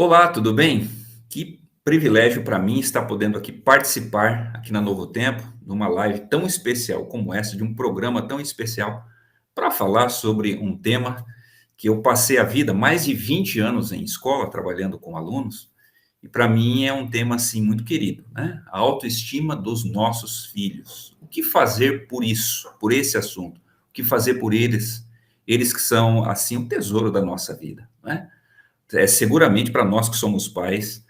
Olá, tudo bem? Que privilégio para mim estar podendo aqui participar aqui na Novo Tempo, numa live tão especial como essa, de um programa tão especial, para falar sobre um tema que eu passei a vida, mais de 20 anos em escola, trabalhando com alunos, e para mim é um tema assim muito querido, né? A autoestima dos nossos filhos. O que fazer por isso, por esse assunto? O que fazer por eles? Eles que são assim o tesouro da nossa vida, né? Seguramente para nós que somos pais,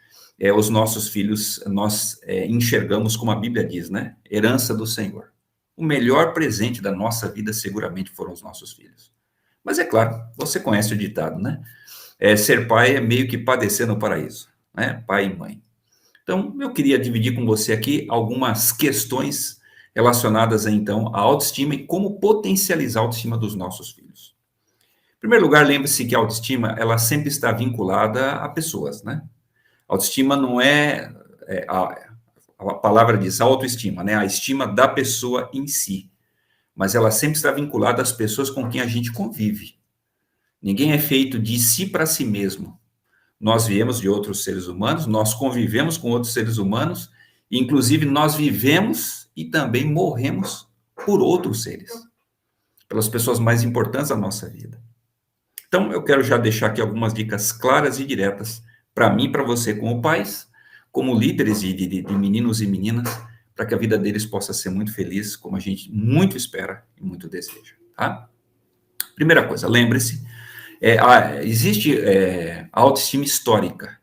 os nossos filhos nós enxergamos como a Bíblia diz, né? Herança do Senhor. O melhor presente da nossa vida seguramente foram os nossos filhos. Mas é claro, você conhece o ditado, né? Ser pai é meio que padecer no paraíso, né? Pai e mãe. Então, eu queria dividir com você aqui algumas questões relacionadas, então, à autoestima e como potencializar a autoestima dos nossos filhos. Em primeiro lugar, lembre-se que a autoestima, ela sempre está vinculada a pessoas, né? Autoestima não a palavra diz autoestima, né? A estima da pessoa em si, mas ela sempre está vinculada às pessoas com quem a gente convive. Ninguém é feito de si para si mesmo. Nós viemos de outros seres humanos, nós convivemos com outros seres humanos, e inclusive nós vivemos e também morremos por outros seres, pelas pessoas mais importantes da nossa vida. Então, eu quero já deixar aqui algumas dicas claras e diretas para mim e para você, como pais, como líderes de meninos e meninas, para que a vida deles possa ser muito feliz, como a gente muito espera e muito deseja, tá? Primeira coisa, lembre-se, existe a autoestima histórica.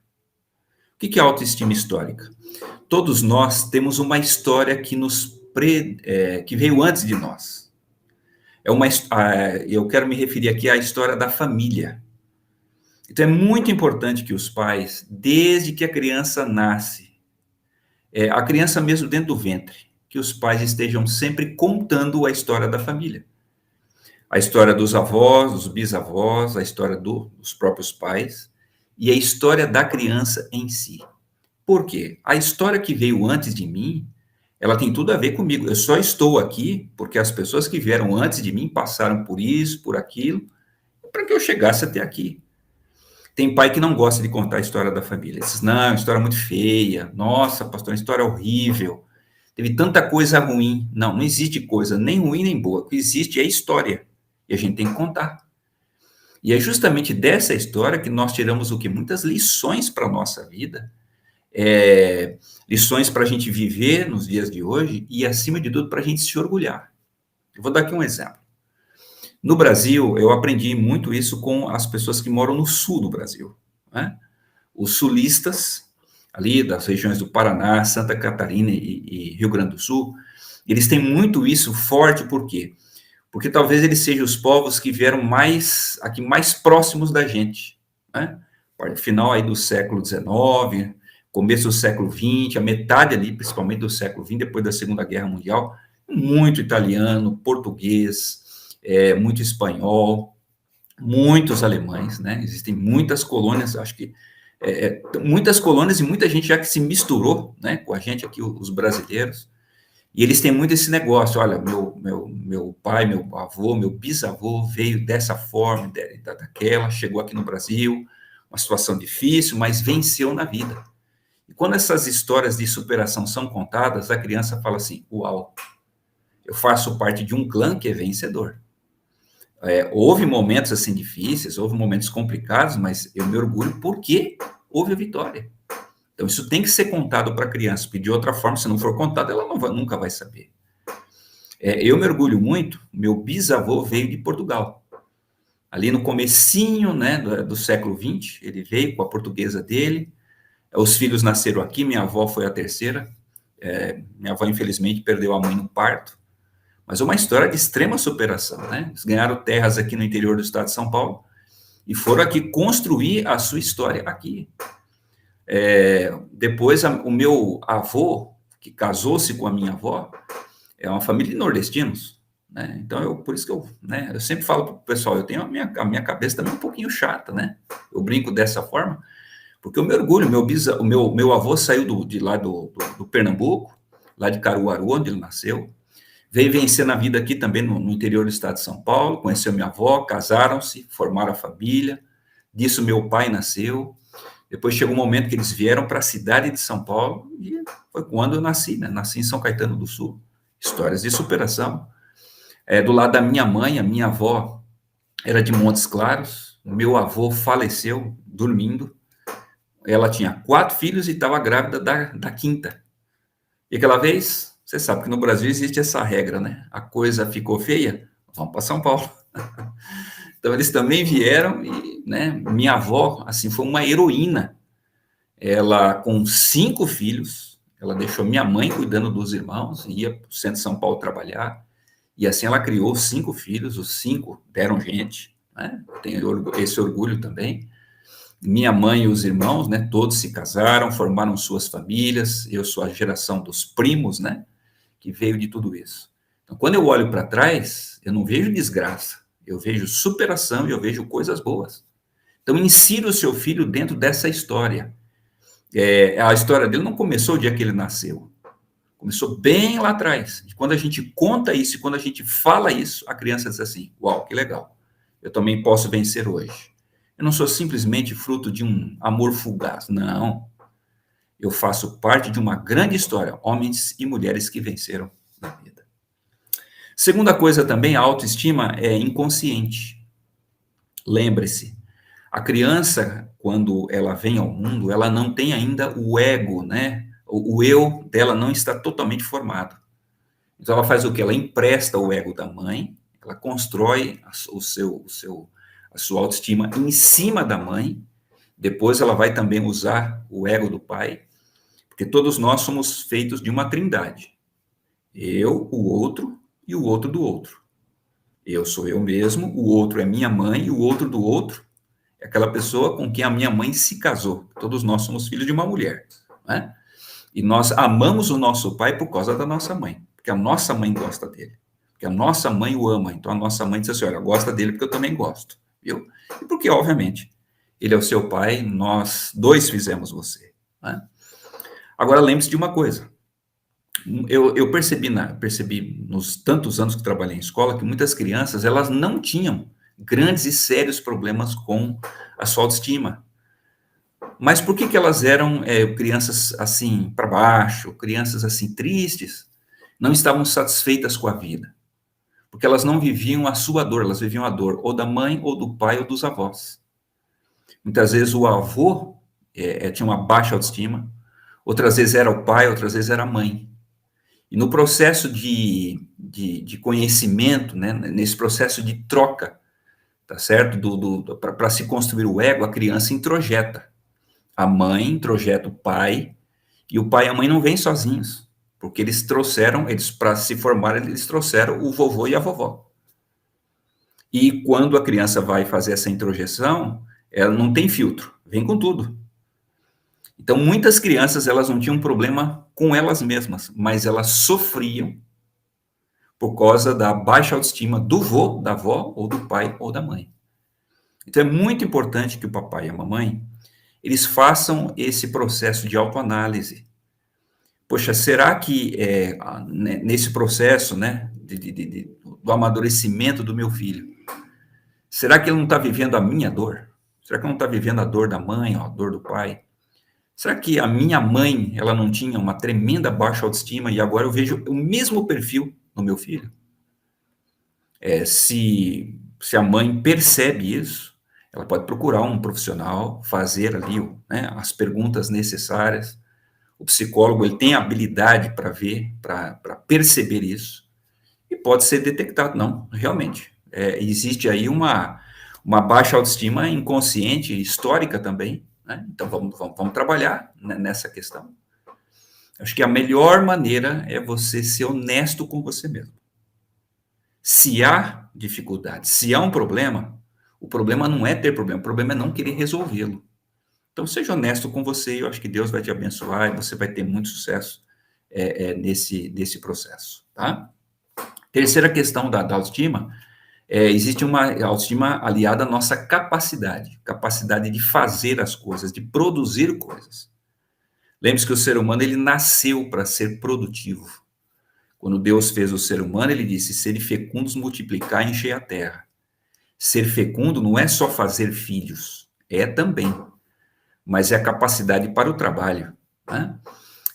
O que é autoestima histórica? Todos nós temos uma história que veio antes de nós. Eu quero me referir aqui à história da família. Então, é muito importante que os pais, desde que a criança nasce, a criança mesmo dentro do ventre, que os pais estejam sempre contando a história da família. A história dos avós, dos bisavós, a história dos próprios pais e a história da criança em si. Por quê? A história que veio antes de mim, ela tem tudo a ver comigo. Eu só estou aqui porque as pessoas que vieram antes de mim passaram por isso, por aquilo, para que eu chegasse até aqui. Tem pai que não gosta de contar a história da família. Diz, não, história muito feia. Nossa, pastor, uma história horrível. Teve tanta coisa ruim. Não, não existe coisa nem ruim nem boa. O que existe é história. E a gente tem que contar. E é justamente dessa história que nós tiramos o que? Muitas lições para a nossa vida. Lições para a gente viver nos dias de hoje e, acima de tudo, para a gente se orgulhar. Eu vou dar aqui um exemplo. No Brasil, eu aprendi muito isso com as pessoas que moram no sul do Brasil, né? Os sulistas, ali das regiões do Paraná, Santa Catarina e Rio Grande do Sul, eles têm muito isso forte, por quê? Porque talvez eles sejam os povos que vieram aqui mais próximos da gente, né? Final aí do século XIX, começo do século XX, a metade ali, principalmente do século XX, depois da Segunda Guerra Mundial, muito italiano, português, muito espanhol, muitos alemães, né? Existem muitas colônias, acho que muitas colônias e muita gente já que se misturou, né, com a gente aqui, os brasileiros, e eles têm muito esse negócio, olha, meu pai, meu avô, meu bisavô veio dessa forma, daquela, chegou aqui no Brasil, uma situação difícil, mas venceu na vida. E quando essas histórias de superação são contadas, a criança fala assim, uau, eu faço parte de um clã que é vencedor. Houve momentos assim difíceis, houve momentos complicados, mas eu me orgulho porque houve a vitória. Então, isso tem que ser contado para a criança, porque de outra forma, se não for contado, ela nunca vai saber. Eu me orgulho muito, meu bisavô veio de Portugal. Ali no comecinho, né, do século XX, ele veio com a portuguesa dele, os filhos nasceram aqui, minha avó foi a terceira, minha avó, infelizmente, perdeu a mãe no parto, mas é uma história de extrema superação, né? Eles ganharam terras aqui no interior do estado de São Paulo e foram aqui construir a sua história aqui. Depois, o meu avô, que casou-se com a minha avó, é uma família de nordestinos, né? Então, por isso que eu sempre falo para o pessoal, eu tenho a minha cabeça também um pouquinho chata, né? Eu brinco dessa forma, porque eu me orgulho, meu avô saiu de lá do Pernambuco, lá de Caruaru, onde ele nasceu, veio vencer na vida aqui também no interior do estado de São Paulo, conheceu minha avó, casaram-se, formaram a família, disso meu pai nasceu, Depois chegou um momento que eles vieram para a cidade de São Paulo e foi quando eu nasci, né? Nasci em São Caetano do Sul. Histórias de superação. Do lado da minha mãe, a minha avó era de Montes Claros, meu avô faleceu dormindo, ela tinha 4 filhos e estava grávida da quinta. E aquela vez, você sabe que no Brasil existe essa regra, né? A coisa ficou feia, vamos para São Paulo. Então eles também vieram e, né, minha avó, assim, foi uma heroína. Ela, com 5 filhos, ela deixou minha mãe cuidando dos irmãos, ia para o centro de São Paulo trabalhar, e assim ela criou 5 filhos, os 5 deram gente, né? Tenho esse orgulho também. Minha mãe e os irmãos, né, todos se casaram, formaram suas famílias, eu sou a geração dos primos, né, que veio de tudo isso. Então, quando eu olho para trás, eu não vejo desgraça, eu vejo superação e eu vejo coisas boas. Então, insira o seu filho dentro dessa história. A história dele não começou o dia que ele nasceu, começou bem lá atrás. E quando a gente conta isso, e quando a gente fala isso, a criança diz assim, uau, que legal, eu também posso vencer hoje. Eu não sou simplesmente fruto de um amor fugaz, não. Eu faço parte de uma grande história, homens e mulheres que venceram na vida. Segunda coisa também, a autoestima é inconsciente. Lembre-se, a criança, quando ela vem ao mundo, ela não tem ainda o ego, né? O eu dela não está totalmente formado. Então ela faz o quê? Ela empresta o ego da mãe, ela constrói a sua autoestima em cima da mãe, depois ela vai também usar o ego do pai, porque todos nós somos feitos de uma trindade. Eu, o outro e o outro do outro. Eu sou eu mesmo, o outro é minha mãe e o outro do outro é aquela pessoa com quem a minha mãe se casou. Todos nós somos filhos de uma mulher, né? E nós amamos o nosso pai por causa da nossa mãe, porque a nossa mãe gosta dele, porque a nossa mãe o ama. Então a nossa mãe diz assim, olha, gosta dele porque eu também gosto, viu? E porque, obviamente, ele é o seu pai, nós dois fizemos você, né? Agora, lembre-se de uma coisa. Eu percebi nos tantos anos que trabalhei em escola que muitas crianças, elas não tinham grandes e sérios problemas com a sua autoestima. Mas por que elas eram crianças assim para baixo, crianças assim tristes? Não estavam satisfeitas com a vida. Porque elas não viviam a sua dor, elas viviam a dor ou da mãe, ou do pai, ou dos avós. Muitas vezes o avô tinha uma baixa autoestima, outras vezes era o pai, outras vezes era a mãe. E no processo de conhecimento, né, nesse processo de troca, tá certo? Para se construir o ego, a criança introjeta. A mãe introjeta o pai, e o pai e a mãe não vêm sozinhos, porque eles para se formar, eles trouxeram o vovô e a vovó. E quando a criança vai fazer essa introjeção, ela não tem filtro, vem com tudo. Então, muitas crianças, elas não tinham problema com elas mesmas, mas elas sofriam por causa da baixa autoestima do vô, da avó, ou do pai, ou da mãe. Então, é muito importante que o papai e a mamãe, eles façam esse processo de autoanálise. Poxa, será que nesse processo, né, do amadurecimento do meu filho, será que ele não está vivendo a minha dor? Será que ele não está vivendo a dor da mãe, a dor do pai? Será que a minha mãe, ela não tinha uma tremenda baixa autoestima e agora eu vejo o mesmo perfil no meu filho? Se a mãe percebe isso, ela pode procurar um profissional, fazer ali, né, as perguntas necessárias. O psicólogo, ele tem habilidade para ver, para perceber isso, e pode ser detectado. Não, realmente, existe aí uma baixa autoestima inconsciente, histórica também, né? Então, vamos trabalhar nessa questão. Acho que a melhor maneira é você ser honesto com você mesmo. Se há dificuldade, se há um problema, o problema não é ter problema, o problema é não querer resolvê-lo. Então, seja honesto com você, eu acho que Deus vai te abençoar e você vai ter muito sucesso nesse processo, tá? Terceira questão da autoestima, existe uma autoestima aliada à nossa capacidade de fazer as coisas, de produzir coisas. Lembre-se que o ser humano, ele nasceu para ser produtivo. Quando Deus fez o ser humano, ele disse, sede fecundos, multiplicar e encher a terra. Ser fecundo não é só fazer filhos, é também mas é a capacidade para o trabalho, né?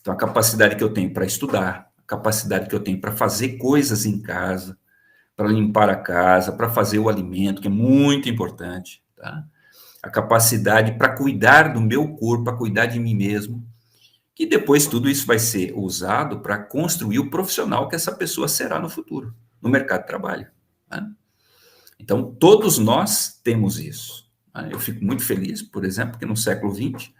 Então, a capacidade que eu tenho para estudar, a capacidade que eu tenho para fazer coisas em casa, para limpar a casa, para fazer o alimento, que é muito importante, tá? A capacidade para cuidar do meu corpo, para cuidar de mim mesmo, que depois tudo isso vai ser usado para construir o profissional que essa pessoa será no futuro, no mercado de trabalho, né? Então, todos nós temos isso, né? Eu fico muito feliz, por exemplo, que no século XX,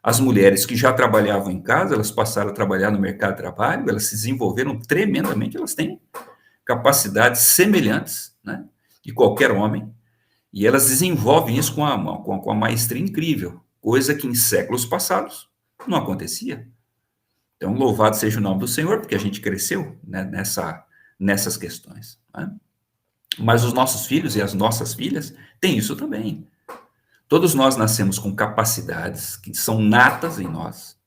as mulheres que já trabalhavam em casa, elas passaram a trabalhar no mercado de trabalho, elas se desenvolveram tremendamente, elas têm capacidades semelhantes, né, de qualquer homem, e elas desenvolvem isso com a maestria incrível, coisa que em séculos passados não acontecia. Então, louvado seja o nome do Senhor, porque a gente cresceu, né, nessas questões, né? Mas os nossos filhos e as nossas filhas têm isso também. Todos nós nascemos com capacidades que são natas em nós,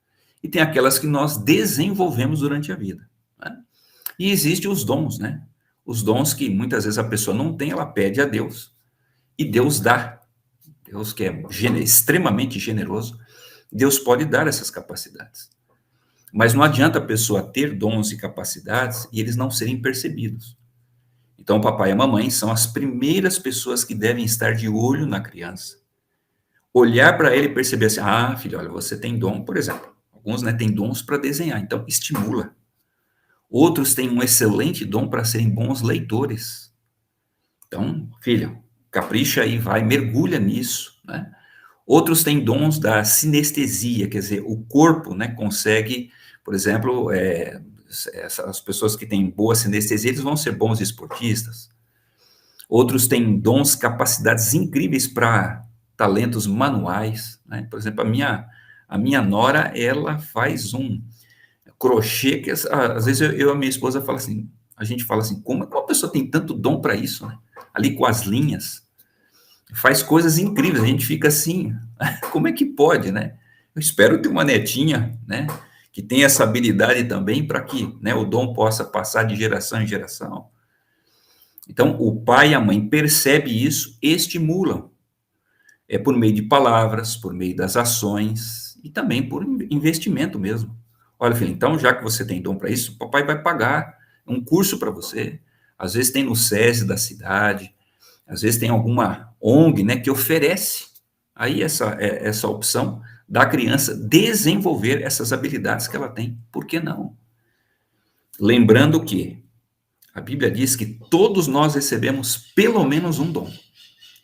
e tem aquelas que nós desenvolvemos durante a vida, né? E existem os dons, né? Os dons que muitas vezes a pessoa não tem, ela pede a Deus, e Deus dá. Deus que é extremamente generoso, Deus pode dar essas capacidades. Mas não adianta a pessoa ter dons e capacidades e eles não serem percebidos. Então, o papai e a mamãe são as primeiras pessoas que devem estar de olho na criança. Olhar para ele e perceber assim, ah, filho, olha, você tem dom, por exemplo. Alguns, né, têm dons para desenhar, então estimula. Outros têm um excelente dom para serem bons leitores. Então, filho, capricha aí, vai, mergulha nisso, né? Outros têm dons da sinestesia, quer dizer, o corpo, né, consegue, por exemplo, as pessoas que têm boa sinestesia, eles vão ser bons esportistas. Outros têm dons, capacidades incríveis para talentos manuais, né? Por exemplo, a minha nora, ela faz um crochê que às vezes eu e a minha esposa fala assim, a gente fala assim, como a pessoa tem tanto dom para isso, né? Ali com as linhas, faz coisas incríveis, a gente fica assim, como é que pode, né? Eu espero ter uma netinha, né, que tenha essa habilidade também para que, né, o dom possa passar de geração em geração. Então, o pai e a mãe percebem isso, estimulam, por meio de palavras, por meio das ações e também por investimento mesmo. Olha, filho, então já que você tem dom para isso, o papai vai pagar um curso para você. Às vezes tem no SESI da cidade, às vezes tem alguma ONG, né, que oferece aí essa opção da criança desenvolver essas habilidades que ela tem. Por que não? Lembrando que a Bíblia diz que todos nós recebemos pelo menos um dom.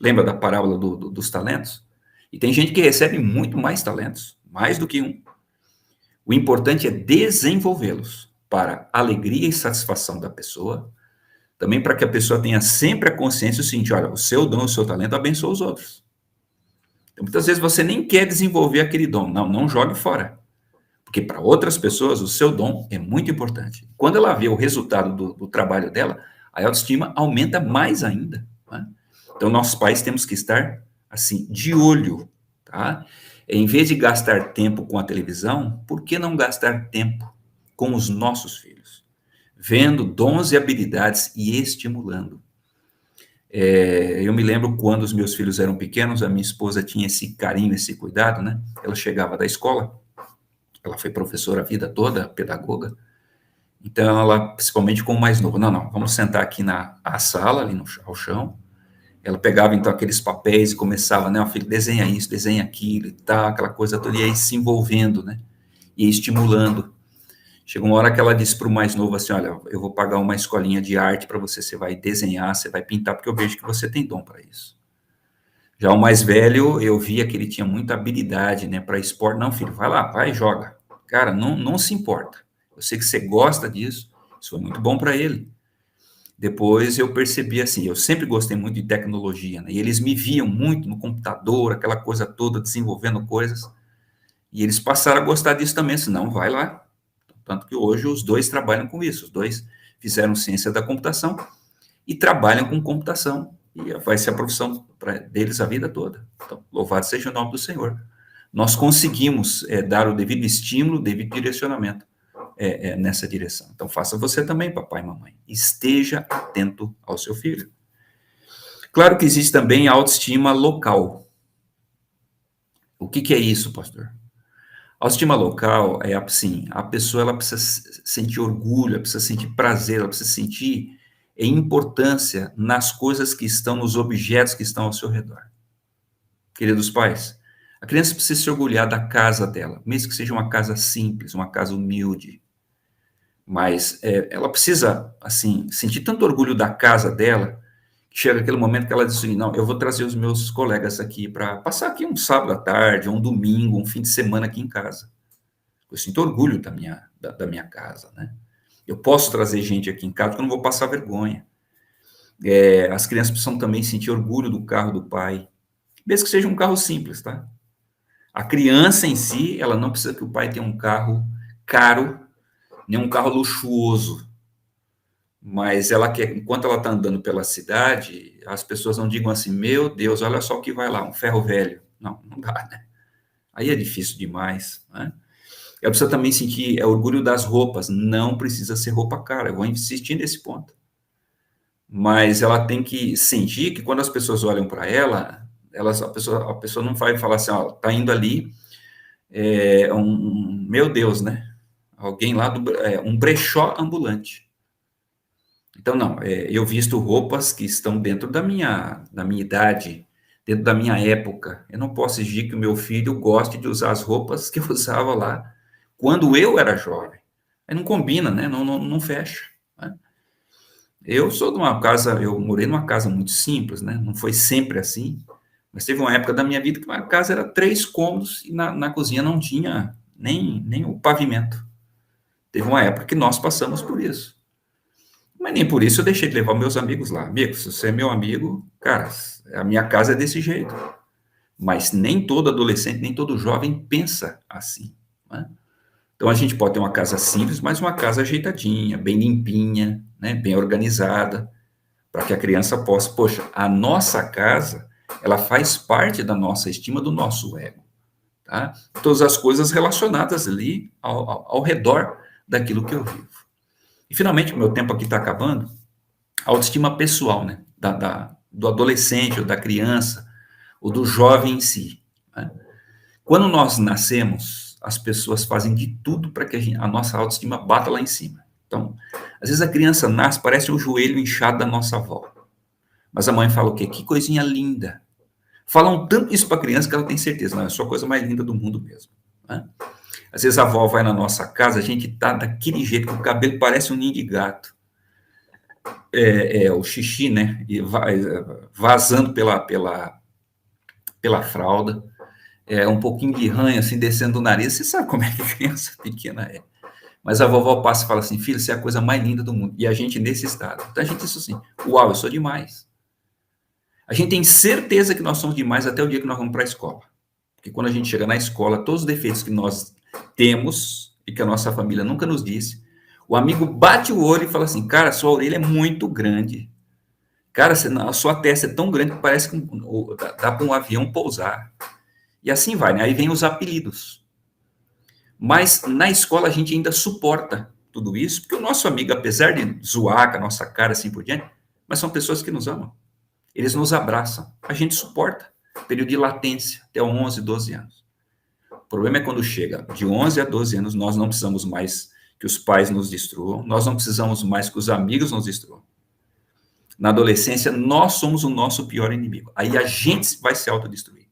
Lembra da parábola dos talentos? E tem gente que recebe muito mais talentos, mais do que um. O importante é desenvolvê-los para alegria e satisfação da pessoa, também para que a pessoa tenha sempre a consciência do seguinte, olha, o seu dom, o seu talento abençoa os outros. Então, muitas vezes você nem quer desenvolver aquele dom. Não jogue fora. Porque para outras pessoas, o seu dom é muito importante. Quando ela vê o resultado do trabalho dela, a autoestima aumenta mais ainda, né? Então, nós pais temos que estar, assim, de olho, tá? Em vez de gastar tempo com a televisão, por que não gastar tempo com os nossos filhos? Vendo dons e habilidades e estimulando. Eu me lembro quando os meus filhos eram pequenos, a minha esposa tinha esse carinho, esse cuidado, né? Ela chegava da escola, ela foi professora a vida toda, pedagoga, então ela, principalmente com o mais novo, não, vamos sentar aqui na sala, ali ao chão. Ela pegava, então, aqueles papéis e começava, né, ó, filho, desenha isso, desenha aquilo e tal, aquela coisa toda, e aí se envolvendo, né, e estimulando. Chegou uma hora que ela disse para o mais novo assim, olha, eu vou pagar uma escolinha de arte para você, você vai desenhar, você vai pintar, porque eu vejo que você tem dom para isso. Já o mais velho, eu via que ele tinha muita habilidade, né, para esporte. Não, filho, vai lá, vai e joga. Cara, não se importa. Eu sei que você gosta disso, isso foi muito bom para ele. Depois eu percebi assim, eu sempre gostei muito de tecnologia, né? E eles me viam muito no computador, aquela coisa toda, desenvolvendo coisas, e eles passaram a gostar disso também, assim, não, vai lá. Tanto que hoje os dois trabalham com isso, os dois fizeram ciência da computação e trabalham com computação, e vai ser a profissão deles a vida toda. Então, louvado seja o nome do Senhor. Nós conseguimos dar o devido estímulo, o devido direcionamento nessa direção. Então, faça você também, papai e mamãe. Esteja atento ao seu filho. Claro que existe também a autoestima local. O que que é isso, pastor? Autoestima local é assim, a pessoa ela precisa sentir orgulho, ela precisa sentir prazer, ela precisa sentir importância nas coisas que estão, nos objetos que estão ao seu redor. Queridos pais, a criança precisa se orgulhar da casa dela, mesmo que seja uma casa simples, uma casa humilde, mas ela precisa, assim, sentir tanto orgulho da casa dela, que chega aquele momento que ela diz assim, não, eu vou trazer os meus colegas aqui para passar aqui um sábado à tarde, um domingo, um fim de semana aqui em casa. Eu sinto orgulho da minha casa, né? Eu posso trazer gente aqui em casa porque eu não vou passar vergonha. As crianças precisam também sentir orgulho do carro do pai, mesmo que seja um carro simples, tá? A criança em si, ela não precisa que o pai tenha um carro caro, nem um carro luxuoso, mas ela quer, enquanto ela está andando pela cidade, as pessoas não digam assim, meu Deus, olha só o que vai lá, um ferro velho. Não, não dá, né? Aí é difícil demais, né? Ela precisa também sentir orgulho das roupas, não precisa ser roupa cara, eu vou insistir nesse ponto. Mas ela tem que sentir que quando as pessoas olham para ela, a pessoa não vai falar assim, ó, tá indo ali, meu Deus, né? Alguém lá, um brechó ambulante. Então, não, eu visto roupas que estão dentro da minha idade, dentro da minha época. Eu não posso exigir que o meu filho goste de usar as roupas que eu usava lá, quando eu era jovem. Aí não combina, né? Não fecha. Né? Eu sou de uma casa, eu morei numa casa muito simples, né? Não foi sempre assim, mas teve uma época da minha vida que uma casa era 3 cômodos e na cozinha não tinha nem o pavimento. Teve uma época que nós passamos por isso. Mas nem por isso eu deixei de levar meus amigos lá. Amigo, se você é meu amigo, cara, a minha casa é desse jeito. Mas nem todo adolescente, nem todo jovem pensa assim. Né? Então a gente pode ter uma casa simples, mas uma casa ajeitadinha, bem limpinha, né, bem organizada, para que a criança possa, poxa, a nossa casa, ela faz parte da nossa estima, do nosso ego. Tá? Todas as coisas relacionadas ali ao redor daquilo que eu vivo. E finalmente, o meu tempo aqui está acabando, a autoestima pessoal, né, do adolescente, ou da criança, ou do jovem em si. Né? Quando nós nascemos, as pessoas fazem de tudo para que a nossa autoestima bata lá em cima. Então, às vezes a criança nasce, parece um joelho inchado da nossa avó. Mas a mãe fala o quê? Que coisinha linda. Falam tanto isso para a criança que ela tem certeza, não, é só a coisa mais linda do mundo mesmo. Né? Às vezes a avó vai na nossa casa, a gente tá daquele jeito, que o cabelo parece um ninho de gato. O xixi, né? E vai vazando pela fralda. Um pouquinho de ranho, assim, descendo do nariz. Você sabe como é que a criança pequena é. Mas a vovó passa e fala assim, filho, você é a coisa mais linda do mundo. E a gente nesse estado. Então a gente diz assim, uau, eu sou demais. A gente tem certeza que nós somos demais até o dia que nós vamos para a escola. Porque quando a gente chega na escola, todos os defeitos que nós temos e que a nossa família nunca nos disse, o amigo bate o olho e fala assim, cara, sua orelha é muito grande. Cara, a sua testa é tão grande que parece que dá para um avião pousar. E assim vai, né? Aí vem os apelidos. Mas na escola a gente ainda suporta tudo isso, porque o nosso amigo, apesar de zoar com a nossa cara assim por diante, mas são pessoas que nos amam. Eles nos abraçam. A gente suporta. Período de latência, até 11, 12 anos. O problema é quando chega de 11 a 12 anos, nós não precisamos mais que os pais nos destruam, nós não precisamos mais que os amigos nos destruam. Na adolescência, nós somos o nosso pior inimigo. Aí a gente vai se autodestruir.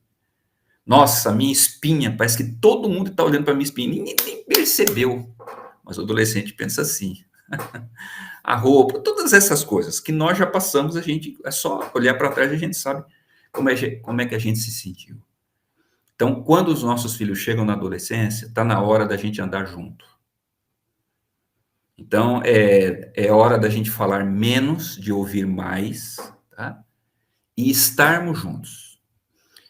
Nossa, minha espinha, parece que todo mundo está olhando para minha espinha, ninguém nem percebeu. Mas o adolescente pensa assim. A roupa, todas essas coisas que nós já passamos, a gente é só olhar para trás e a gente sabe como é que a gente se sentiu. Então, quando os nossos filhos chegam na adolescência, está na hora da gente andar junto. Então, é hora da gente falar menos, de ouvir mais, tá? E estarmos juntos.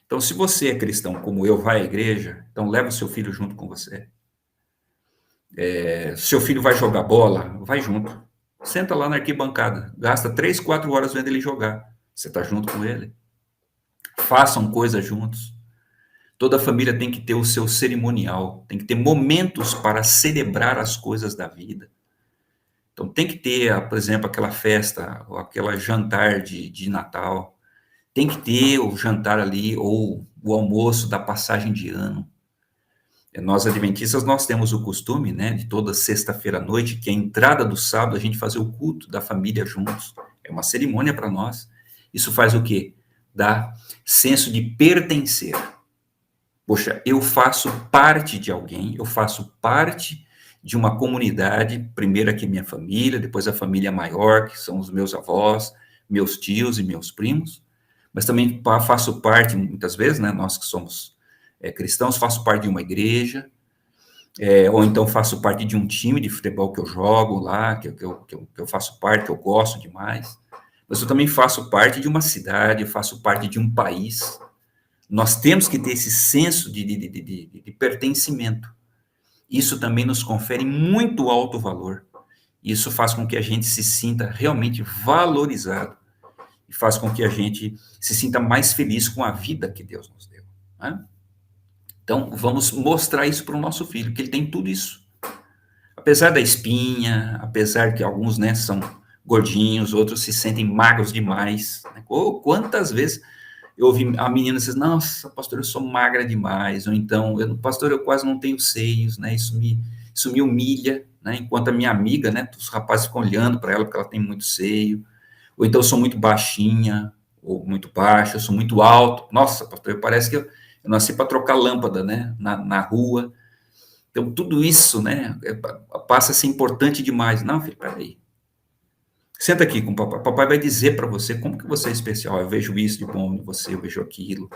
Então, se você é cristão como eu, vai à igreja, então leva o seu filho junto com você. Seu filho vai jogar bola, vai junto. Senta lá na arquibancada, gasta 3, 4 horas vendo ele jogar. Você está junto com ele. Façam coisas juntos. Toda família tem que ter o seu cerimonial, tem que ter momentos para celebrar as coisas da vida. Então tem que ter, por exemplo, aquela festa, ou aquela jantar de Natal. Tem que ter o jantar ali, ou o almoço da passagem de ano. Nós, adventistas, nós temos o costume, né, de toda sexta-feira à noite, que é a entrada do sábado, a gente fazer o culto da família juntos. É uma cerimônia para nós. Isso faz o quê? Dá senso de pertencer. Poxa, eu faço parte de alguém, eu faço parte de uma comunidade, primeiro aqui minha família, depois a família maior, que são os meus avós, meus tios e meus primos, mas também faço parte, muitas vezes, né, nós que somos cristãos, faço parte de uma igreja, ou então faço parte de um time de futebol que eu jogo lá, que eu faço parte, que eu gosto demais, mas eu também faço parte de uma cidade, eu faço parte de um país. Nós temos que ter esse senso de pertencimento. Isso também nos confere muito alto valor. Isso faz com que a gente se sinta realmente valorizado e faz com que a gente se sinta mais feliz com a vida que Deus nos deu, né? Então, vamos mostrar isso para o nosso filho, que ele tem tudo isso. Apesar da espinha, apesar que alguns, né, são gordinhos, outros se sentem magros demais, né? Ou quantas vezes eu ouvi a menina dizer, nossa, pastor, eu sou magra demais, ou então, pastor, eu quase não tenho seios, né, isso me humilha, né, enquanto a minha amiga, né, os rapazes ficam olhando para ela porque ela tem muito seio, ou então eu sou muito baixinha, ou muito baixa, eu sou muito alto, nossa, pastor, parece que eu nasci para trocar lâmpada, né, na rua. Então, tudo isso, né, passa a ser importante demais. Não, filho, peraí. Senta aqui com o papai. Papai vai dizer para você como que você é especial. Eu vejo isso de bom em você, eu vejo aquilo.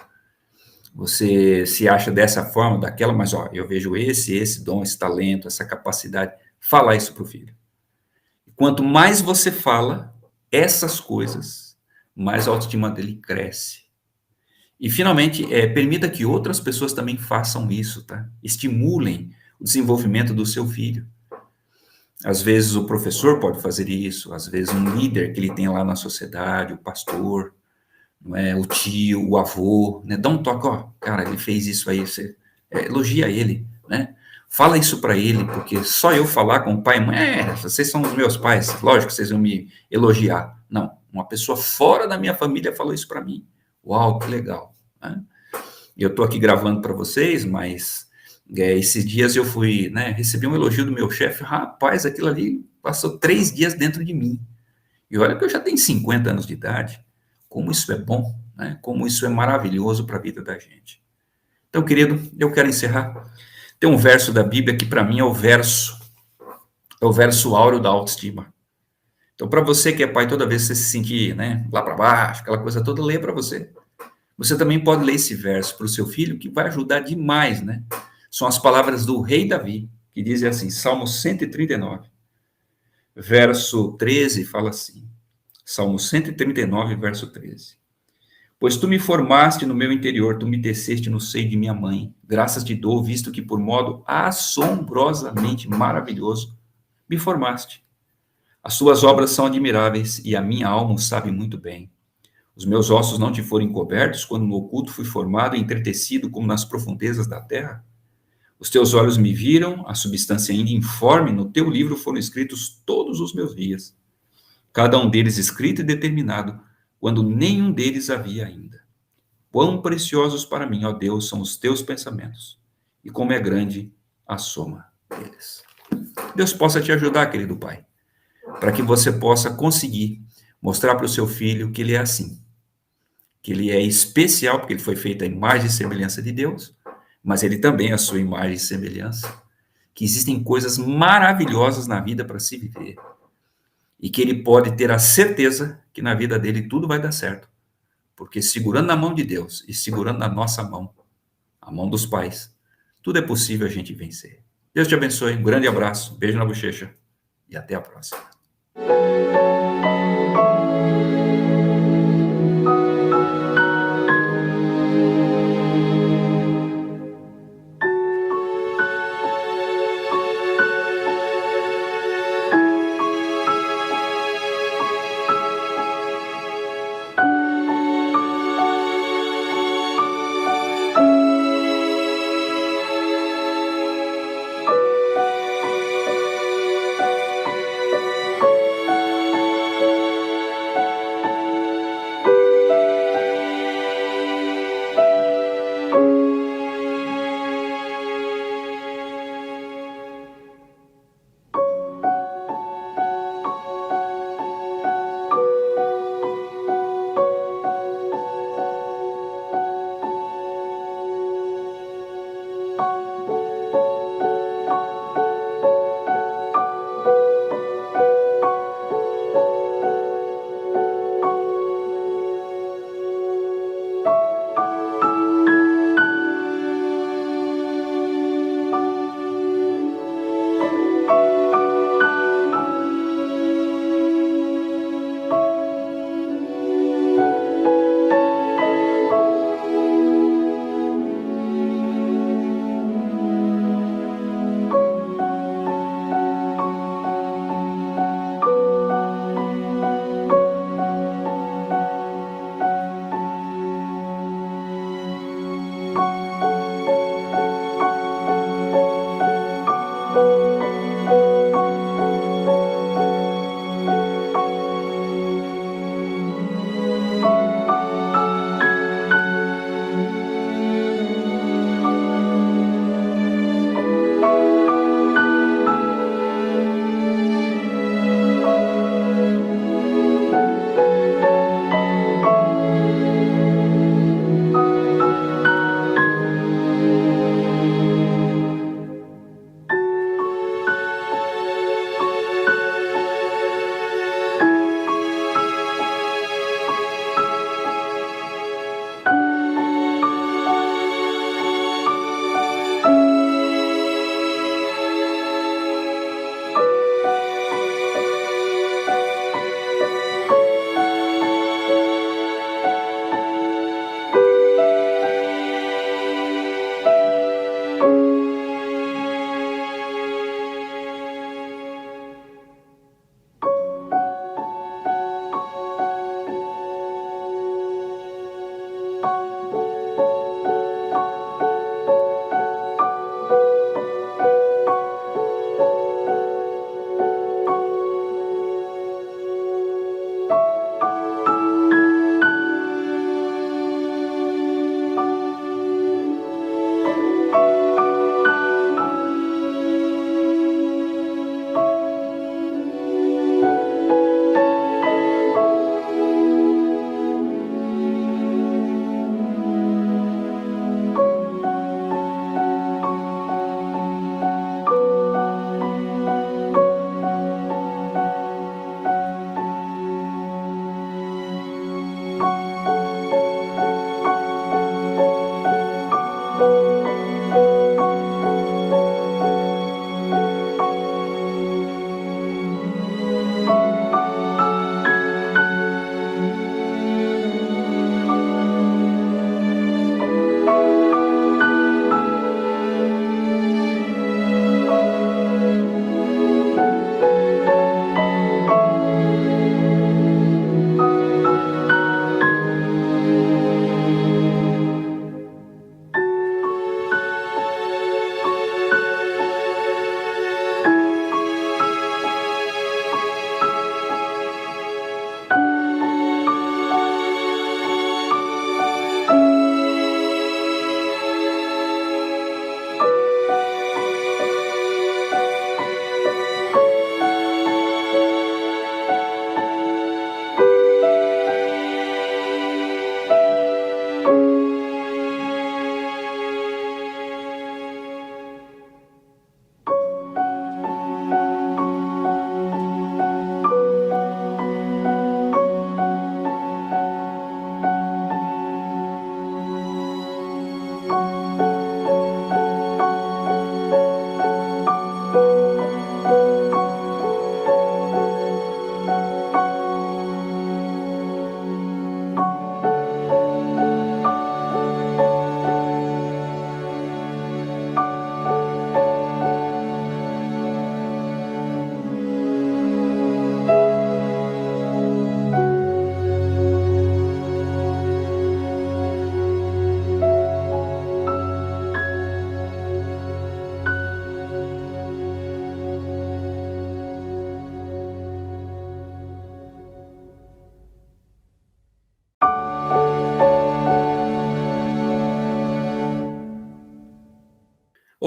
Você se acha dessa forma, daquela, mas, ó, eu vejo esse dom, esse talento, essa capacidade. Fala isso para o filho. Quanto mais você fala essas coisas, mais a autoestima dele cresce. E, finalmente, permita que outras pessoas também façam isso, tá? Estimulem o desenvolvimento do seu filho. Às vezes o professor pode fazer isso, às vezes um líder que ele tem lá na sociedade, o pastor, não é, o tio, o avô, né? Dá um toque, ó, cara, ele fez isso aí, você elogia ele, né? Fala isso para ele, porque só eu falar com o pai e mãe, vocês são os meus pais, lógico que vocês vão me elogiar. Não, uma pessoa fora da minha família falou isso para mim. Uau, que legal, né? E eu estou aqui gravando para vocês, mas esses dias eu fui, né, recebi um elogio do meu chefe, rapaz, aquilo ali passou 3 dias dentro de mim. E olha que eu já tenho 50 anos de idade, como isso é bom, né? Como isso é maravilhoso para a vida da gente. Então, querido, eu quero encerrar. Tem um verso da Bíblia que para mim é o verso áureo da autoestima. Então, para você que é pai, toda vez que você se sentir, né, lá para baixo, aquela coisa toda, leia para você. Você também pode ler esse verso para o seu filho, que vai ajudar demais, né? São as palavras do rei Davi, que dizem assim, Salmo 139, verso 13, fala assim, Salmo 139, verso 13. Pois tu me formaste no meu interior, tu me teceste no seio de minha mãe. Graças te dou, visto que por modo assombrosamente maravilhoso me formaste. As suas obras são admiráveis e a minha alma o sabe muito bem. Os meus ossos não te foram encobertos quando no oculto fui formado e entretecido como nas profundezas da terra? Os teus olhos me viram, a substância ainda informe, no teu livro foram escritos todos os meus dias, cada um deles escrito e determinado, quando nenhum deles havia ainda. Quão preciosos para mim, ó Deus, são os teus pensamentos, e como é grande a soma deles. Deus possa te ajudar, querido Pai, para que você possa conseguir mostrar para o seu filho que ele é assim, que ele é especial, porque ele foi feito à imagem e semelhança de Deus, mas ele também é a sua imagem e semelhança, que existem coisas maravilhosas na vida para se viver, e que ele pode ter a certeza que na vida dele tudo vai dar certo, porque segurando na mão de Deus e segurando na nossa mão, a mão dos pais, tudo é possível a gente vencer. Deus te abençoe, um grande abraço, beijo na bochecha e até a próxima.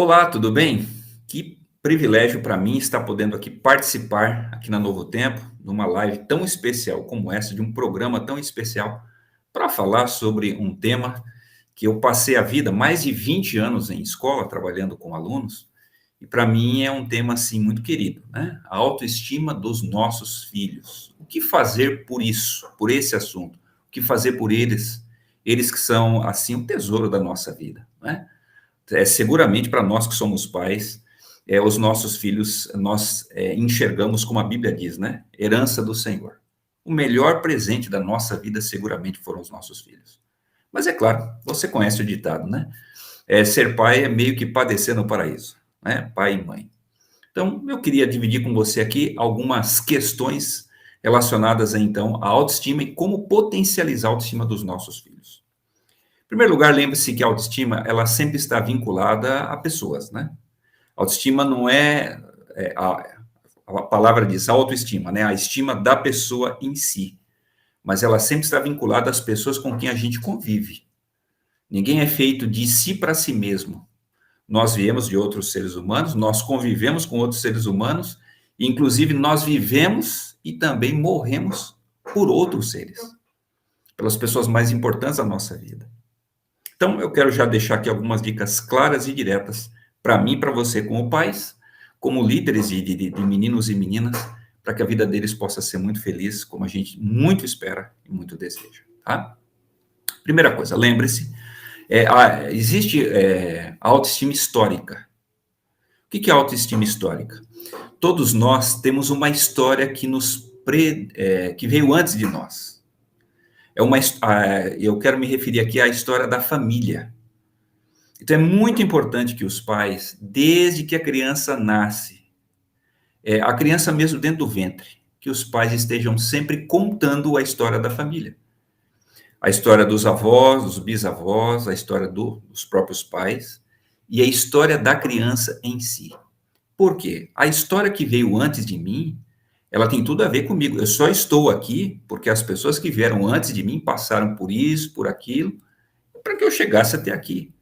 Olá, tudo bem? Que privilégio para mim estar podendo aqui participar aqui na Novo Tempo, numa live tão especial como essa, de um programa tão especial, para falar sobre um tema que eu passei a vida, mais de 20 anos em escola, trabalhando com alunos, e para mim é um tema assim muito querido, né? A autoestima dos nossos filhos. O que fazer por isso, por esse assunto? O que fazer por eles? Eles que são assim o tesouro da nossa vida, né? Seguramente para nós que somos pais, os nossos filhos nós enxergamos como a Bíblia diz, né? Herança do Senhor. O melhor presente da nossa vida seguramente foram os nossos filhos. Mas é claro, você conhece o ditado, né? Ser pai é meio que padecer no paraíso, né? Pai e mãe. Então, eu queria dividir com você aqui algumas questões relacionadas, então, à autoestima e como potencializar a autoestima dos nossos filhos. Em primeiro lugar, lembre-se que a autoestima, ela sempre está vinculada a pessoas, né? Autoestima não a palavra diz autoestima, né? A estima da pessoa em si, mas ela sempre está vinculada às pessoas com quem a gente convive. Ninguém é feito de si para si mesmo. Nós viemos de outros seres humanos, nós convivemos com outros seres humanos, e inclusive nós vivemos e também morremos por outros seres, pelas pessoas mais importantes da nossa vida. Então, eu quero já deixar aqui algumas dicas claras e diretas para mim e para você, como pais, como líderes de meninos e meninas, para que a vida deles possa ser muito feliz, como a gente muito espera e muito deseja, tá? Primeira coisa, lembre-se, existe a autoestima histórica. O que é autoestima histórica? Todos nós temos uma história que veio antes de nós. Eu quero me referir aqui à história da família. Então, é muito importante que os pais, desde que a criança nasce, a criança mesmo dentro do ventre, que os pais estejam sempre contando a história da família. A história dos avós, dos bisavós, a história dos próprios pais e a história da criança em si. Por quê? A história que veio antes de mim, ela tem tudo a ver comigo. Eu só estou aqui porque as pessoas que vieram antes de mim passaram por isso, por aquilo, para que eu chegasse até aqui.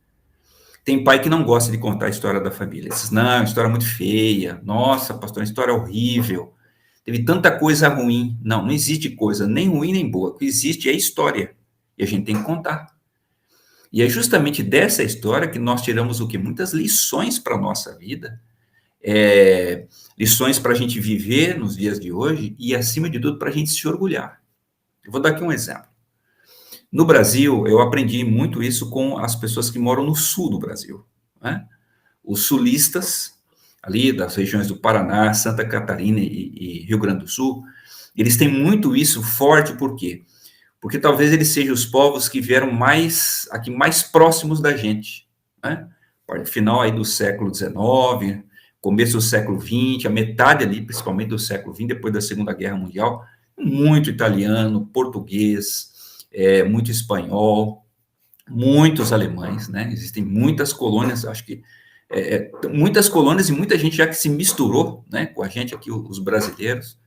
Tem pai que não gosta de contar a história da família. Diz, não, história muito feia. Nossa, pastor, uma história horrível. Teve tanta coisa ruim. Não, não existe coisa nem ruim nem boa. O que existe é história. E a gente tem que contar. E é justamente dessa história que nós tiramos o quê? Muitas lições para a nossa vida. Lições para a gente viver nos dias de hoje e, acima de tudo, para a gente se orgulhar. Eu vou dar aqui um exemplo. No Brasil, eu aprendi muito isso com as pessoas que moram no sul do Brasil, né? Os sulistas, ali das regiões do Paraná, Santa Catarina e Rio Grande do Sul, eles têm muito isso forte, por quê? Porque talvez eles sejam os povos que vieram aqui mais próximos da gente, né? Final aí do século XIX, começo do século XX, a metade ali, principalmente do século XX, depois da Segunda Guerra Mundial, muito italiano, português, muito espanhol, muitos alemães, né? Existem muitas colônias, acho que muitas colônias e muita gente já que se misturou, né, com a gente aqui, os brasileiros,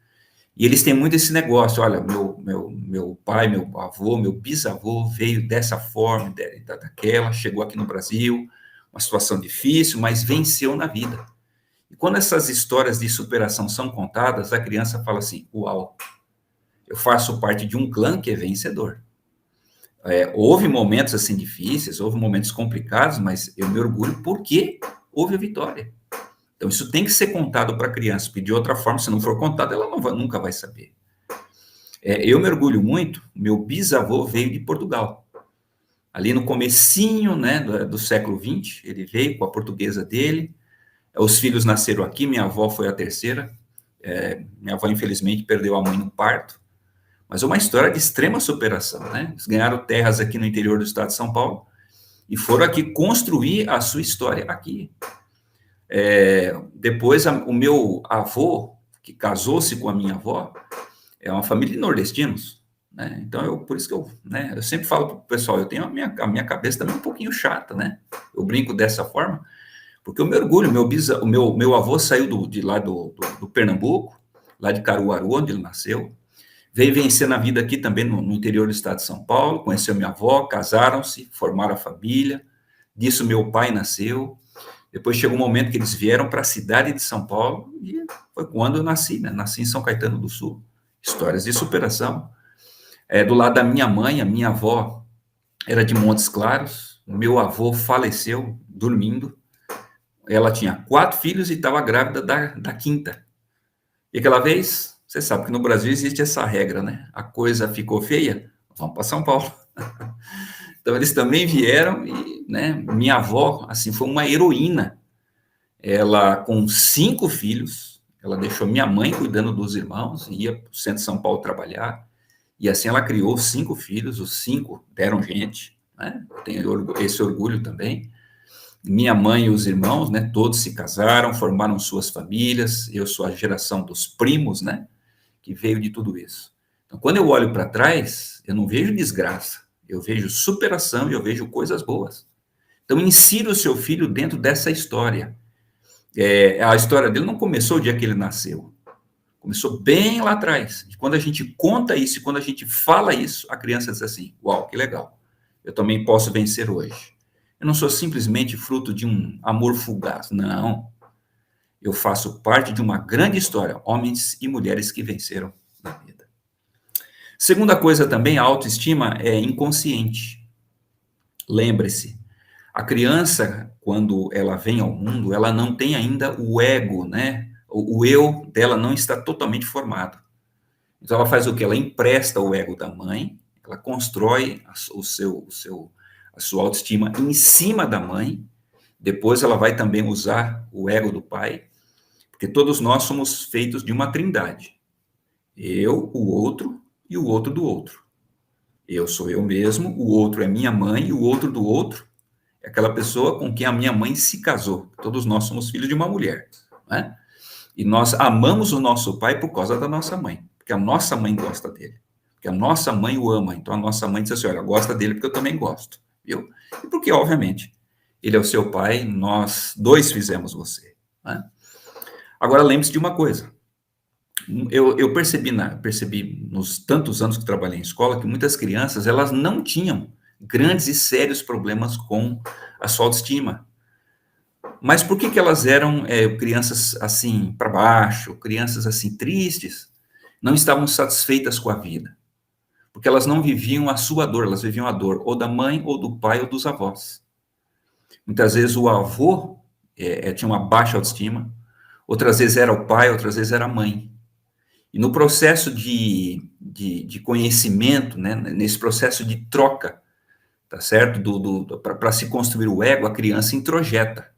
e eles têm muito esse negócio, olha, meu pai, meu avô, meu bisavô veio dessa forma, daquela, chegou aqui no Brasil, uma situação difícil, mas venceu na vida. E quando essas histórias de superação são contadas, a criança fala assim, uau, eu faço parte de um clã que é vencedor. Houve momentos assim difíceis, houve momentos complicados, mas eu me orgulho porque houve a vitória. Então, isso tem que ser contado para a criança, porque de outra forma, se não for contado, ela nunca vai saber. Eu me orgulho muito, meu bisavô veio de Portugal. Ali no comecinho, né, do século XX, ele veio com a portuguesa dele, os filhos nasceram aqui, minha avó foi a terceira, minha avó, infelizmente, perdeu a mãe no parto, mas é uma história de extrema superação, né? Eles ganharam terras aqui no interior do estado de São Paulo e foram aqui construir a sua história aqui. Depois, o meu avô, que casou-se com a minha avó, é uma família de nordestinos, né? Então, por isso que eu sempre falo para o pessoal, eu tenho a minha cabeça também um pouquinho chata, né? Eu brinco dessa forma, porque eu me orgulho, meu avô saiu de lá do Pernambuco, lá de Caruaru, onde ele nasceu, veio vencer na vida aqui também no interior do estado de São Paulo, conheceu minha avó, casaram-se, formaram a família, disso meu pai nasceu, Depois chegou um momento que eles vieram para a cidade de São Paulo, e foi quando eu nasci, né? Nasci em São Caetano do Sul. Histórias de superação. Do lado da minha mãe, a minha avó era de Montes Claros, meu avô faleceu dormindo, ela tinha 4 filhos e estava grávida da quinta. E aquela vez, você sabe que no Brasil existe essa regra, né? A coisa ficou feia, vamos para São Paulo. Então eles também vieram e, né, minha avó, assim, foi uma heroína. Ela, com 5 filhos, ela deixou minha mãe cuidando dos irmãos, ia para o centro de São Paulo trabalhar, e assim ela criou 5 filhos, os 5 deram gente, né? Tenho esse orgulho também. Minha mãe e os irmãos, né, todos se casaram, formaram suas famílias, eu sou a geração dos primos, né, que veio de tudo isso. Então, quando eu olho para trás, eu não vejo desgraça, eu vejo superação e eu vejo coisas boas. Então, insira o seu filho dentro dessa história. A história dele não começou o dia que ele nasceu, começou bem lá atrás. E quando a gente conta isso, quando a gente fala isso, a criança diz assim, uau, que legal, eu também posso vencer hoje. Eu não sou simplesmente fruto de um amor fugaz, não. Eu faço parte de uma grande história, homens e mulheres que venceram na vida. Segunda coisa também, a autoestima é inconsciente. Lembre-se, a criança, quando ela vem ao mundo, ela não tem ainda o ego, né? O eu dela não está totalmente formado. Então ela faz o quê? Ela empresta o ego da mãe, ela constrói a sua autoestima em cima da mãe, depois ela vai também usar o ego do pai, porque todos nós somos feitos de uma trindade. Eu, o outro e o outro do outro. Eu sou eu mesmo, o outro é minha mãe e o outro do outro é aquela pessoa com quem a minha mãe se casou. Todos nós somos filhos de uma mulher, né? E nós amamos o nosso pai por causa da nossa mãe, porque a nossa mãe gosta dele, porque a nossa mãe o ama. Então a nossa mãe diz assim, olha, gosta dele porque eu também gosto, viu? E porque, obviamente, ele é o seu pai, nós dois fizemos você, né? Agora, lembre-se de uma coisa. Eu percebi nos tantos anos que trabalhei em escola que muitas crianças, elas não tinham grandes e sérios problemas com a sua autoestima. Mas por que elas eram crianças assim para baixo, crianças assim tristes? Não estavam satisfeitas com a vida. Porque elas não viviam a sua dor, elas viviam a dor ou da mãe, ou do pai, ou dos avós. Muitas vezes o avô tinha uma baixa autoestima, outras vezes era o pai, outras vezes era a mãe. E no processo de conhecimento, né, nesse processo de troca, tá certo? Para se construir o ego, a criança introjeta.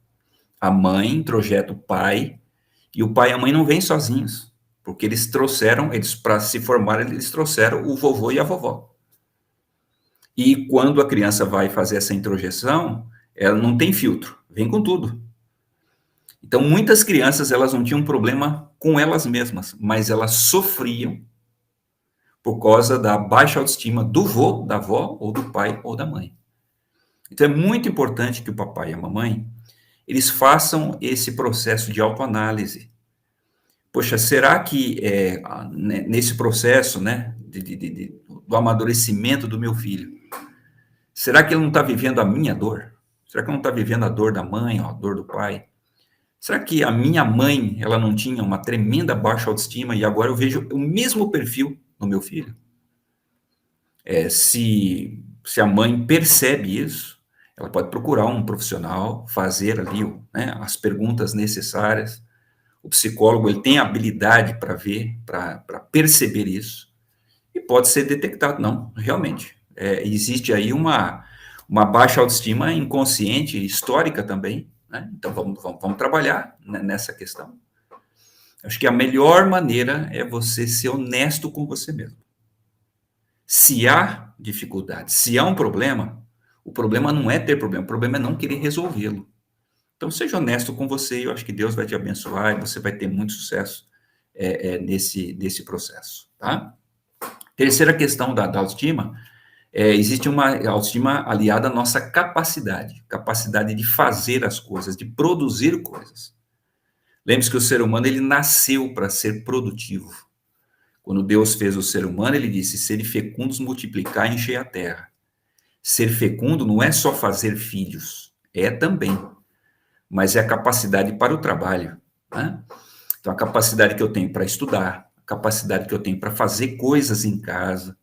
A mãe introjeta o pai, e o pai e a mãe não vêm sozinhos, porque eles para se formarem, eles trouxeram o vovô e a vovó. E quando a criança vai fazer essa introjeção, ela não tem filtro, vem com tudo. Então, muitas crianças, elas não tinham problema com elas mesmas, mas elas sofriam por causa da baixa autoestima do vô, da avó, ou do pai, ou da mãe. Então, é muito importante que o papai e a mamãe, eles façam esse processo de autoanálise. Poxa, será que nesse processo, né, do amadurecimento do meu filho, será que ele não está vivendo a minha dor? Será que não está vivendo a dor da mãe, a dor do pai? Será que a minha mãe, ela não tinha uma tremenda baixa autoestima e agora eu vejo o mesmo perfil no meu filho? Se a mãe percebe isso, ela pode procurar um profissional, fazer ali né, as perguntas necessárias. O psicólogo, ele tem habilidade para ver, para perceber isso, e pode ser detectado. Não, realmente, existe aí uma baixa autoestima inconsciente, histórica também, né? Então, vamos trabalhar nessa questão. Acho que a melhor maneira é você ser honesto com você mesmo. Se há dificuldade, se há um problema, o problema não é ter problema, o problema é não querer resolvê-lo. Então, seja honesto com você, e eu acho que Deus vai te abençoar e você vai ter muito sucesso nesse processo, tá? Terceira questão da autoestima, existe uma autoestima aliada à nossa capacidade de fazer as coisas, de produzir coisas. Lembre-se que o ser humano, ele nasceu para ser produtivo. Quando Deus fez o ser humano, ele disse, serem fecundos, multiplicar e encher a terra. Ser fecundo não é só fazer filhos, é também. mas é a capacidade para o trabalho, né? Então, a capacidade que eu tenho para estudar, a capacidade que eu tenho para fazer coisas em casa,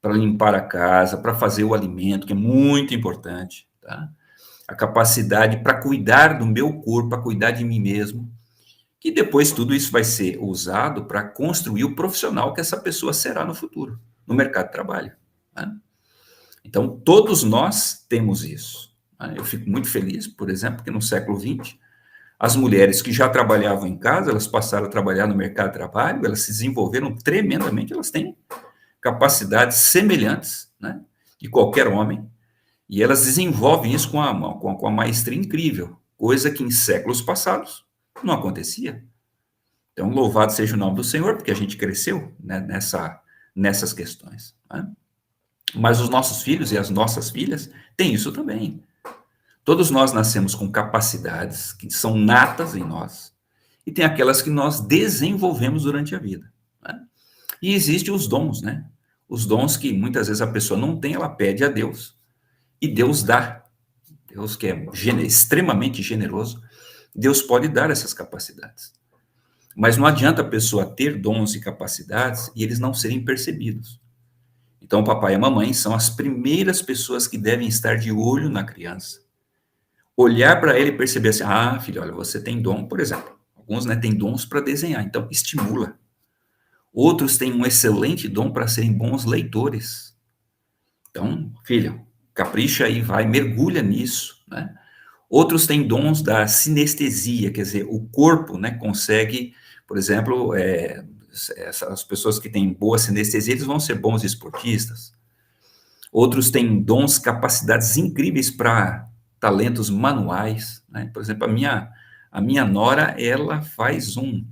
para limpar a casa, para fazer o alimento, que é muito importante, tá? A capacidade para cuidar do meu corpo, para cuidar de mim mesmo, que depois tudo isso vai ser usado para construir o profissional que essa pessoa será no futuro, no mercado de trabalho, né? Então, todos nós temos isso, né? Eu fico muito feliz, por exemplo, que no século XX, as mulheres que já trabalhavam em casa, elas passaram a trabalhar no mercado de trabalho, elas se desenvolveram tremendamente, elas têm capacidades semelhantes, né, de qualquer homem, e elas desenvolvem isso com a maestria incrível, coisa que em séculos passados não acontecia. Então, louvado seja o nome do Senhor, porque a gente cresceu, né, nessas questões, né? Mas os nossos filhos e as nossas filhas têm isso também. Todos nós nascemos com capacidades que são natas em nós, e tem aquelas que nós desenvolvemos durante a vida, né? E existem os dons, né? Os dons que muitas vezes a pessoa não tem, ela pede a Deus, e Deus dá. Deus que é extremamente generoso, Deus pode dar essas capacidades. Mas não adianta a pessoa ter dons e capacidades e eles não serem percebidos. Então, o papai e a mamãe são as primeiras pessoas que devem estar de olho na criança. Olhar para ele e perceber assim, ah, filho, olha, você tem dom, por exemplo. Alguns, né, têm dons para desenhar, então estimula. Outros têm um excelente dom para serem bons leitores. Então, filho, capricha aí, vai, mergulha nisso, né? Outros têm dons da sinestesia, quer dizer, o corpo, né, consegue, por exemplo, as pessoas que têm boa sinestesia, eles vão ser bons esportistas. Outros têm dons, capacidades incríveis para talentos manuais, né? Por exemplo, a minha nora, ela faz um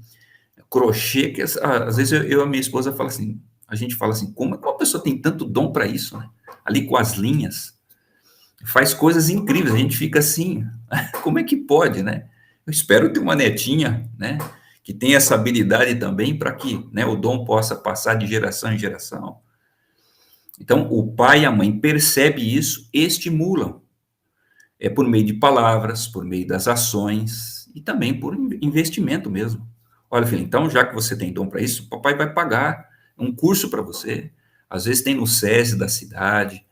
crochê que às vezes eu e a minha esposa fala assim, a gente fala assim, como é que uma pessoa tem tanto dom para isso, né? Ali com as linhas, faz coisas incríveis, a gente fica assim, como é que pode, né? Eu espero ter uma netinha, né, que tenha essa habilidade também para que, né, o dom possa passar de geração em geração. Então, o pai e a mãe percebem isso, estimulam, por meio de palavras, por meio das ações e também por investimento mesmo. Olha, filho, então, já que você tem dom para isso, o papai vai pagar um curso para você. Às vezes tem no SESI da cidade,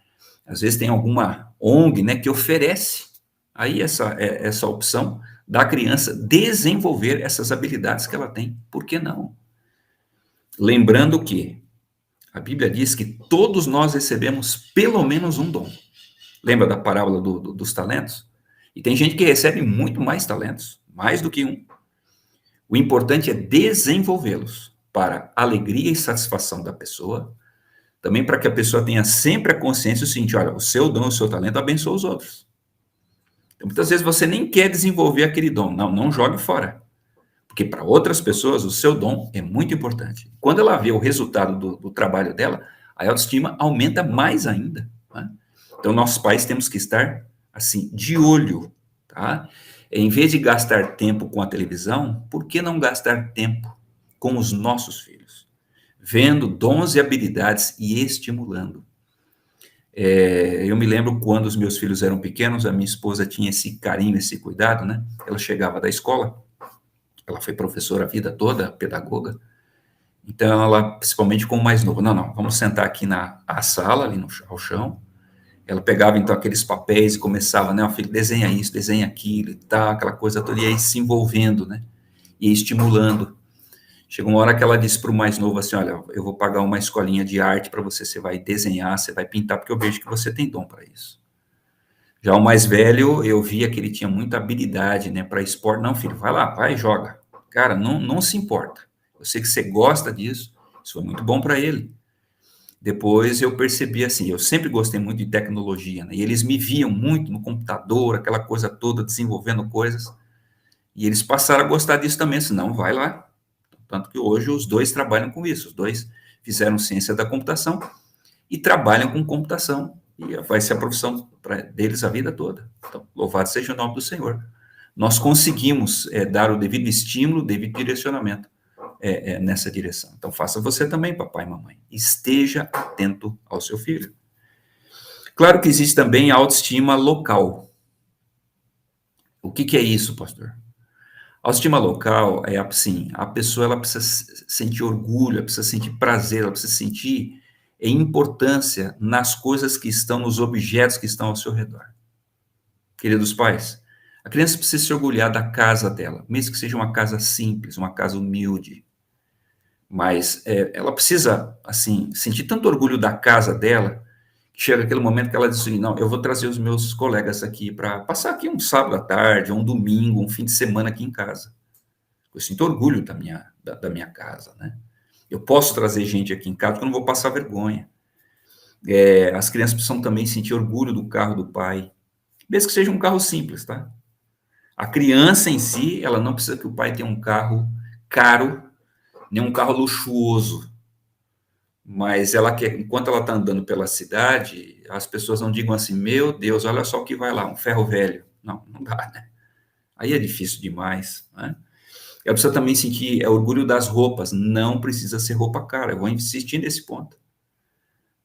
às vezes tem alguma ONG, né, que oferece aí essa opção da criança desenvolver essas habilidades que ela tem. Por que não? Lembrando que a Bíblia diz que todos nós recebemos pelo menos um dom. Lembra da parábola dos talentos? E tem gente que recebe muito mais talentos, mais do que um. O importante é desenvolvê-los para alegria e satisfação da pessoa, também para que a pessoa tenha sempre a consciência do seguinte, olha, o seu dom, o seu talento abençoa os outros. Então, muitas vezes você nem quer desenvolver aquele dom. Não jogue fora. Porque para outras pessoas o seu dom é muito importante. Quando ela vê o resultado do trabalho dela, a autoestima aumenta mais ainda, né? Então, nós pais temos que estar, assim, de olho, tá? Em vez de gastar tempo com a televisão, por que não gastar tempo com os nossos filhos? Vendo dons e habilidades e estimulando. Eu me lembro quando os meus filhos eram pequenos, a minha esposa tinha esse carinho, esse cuidado, né? Ela chegava da escola, ela foi professora a vida toda, pedagoga, então ela, principalmente com o mais novo, não, vamos sentar aqui na sala, ali ao chão. Ela pegava então aqueles papéis e começava, né, filho, desenha isso, desenha aquilo e tal, aquela coisa toda, e aí se envolvendo, né, e estimulando. Chegou uma hora que ela disse para o mais novo assim, olha, eu vou pagar uma escolinha de arte para você, você vai desenhar, você vai pintar, porque eu vejo que você tem dom para isso. Já o mais velho, eu via que ele tinha muita habilidade, né, para esporte. Não, filho, vai lá, vai, joga. Cara, não se importa. Eu sei que você gosta disso, isso foi muito bom para ele. Depois eu percebi assim, eu sempre gostei muito de tecnologia, né, e eles me viam muito no computador, aquela coisa toda, desenvolvendo coisas, e eles passaram a gostar disso também, assim, não, vai lá. Tanto que hoje os dois trabalham com isso, os dois fizeram ciência da computação e trabalham com computação, e vai ser a profissão deles a vida toda. Então, louvado seja o nome do Senhor. Nós conseguimos dar o devido estímulo, o devido direcionamento nessa direção. Então, faça você também, papai e mamãe. Esteja atento ao seu filho. Claro que existe também a autoestima local. O que que é isso, pastor? Autoestima local é assim, a pessoa ela precisa sentir orgulho, ela precisa sentir prazer, ela precisa sentir importância nas coisas que estão, nos objetos que estão ao seu redor. Queridos pais, a criança precisa se orgulhar da casa dela, mesmo que seja uma casa simples, uma casa humilde, mas ela precisa, assim, sentir tanto orgulho da casa dela, que chega aquele momento que ela diz assim, não, eu vou trazer os meus colegas aqui para passar aqui um sábado à tarde, um domingo, um fim de semana aqui em casa. Eu sinto orgulho da minha casa, né? Eu posso trazer gente aqui em casa porque eu não vou passar vergonha. As crianças precisam também sentir orgulho do carro do pai, mesmo que seja um carro simples, tá? A criança em si, ela não precisa que o pai tenha um carro caro, nem um carro luxuoso, mas ela quer, enquanto ela está andando pela cidade, as pessoas não digam assim, meu Deus, olha só o que vai lá, um ferro velho. Não, não dá, né? Aí é difícil demais, né? Ela precisa também sentir orgulho das roupas, não precisa ser roupa cara, eu vou insistir nesse ponto.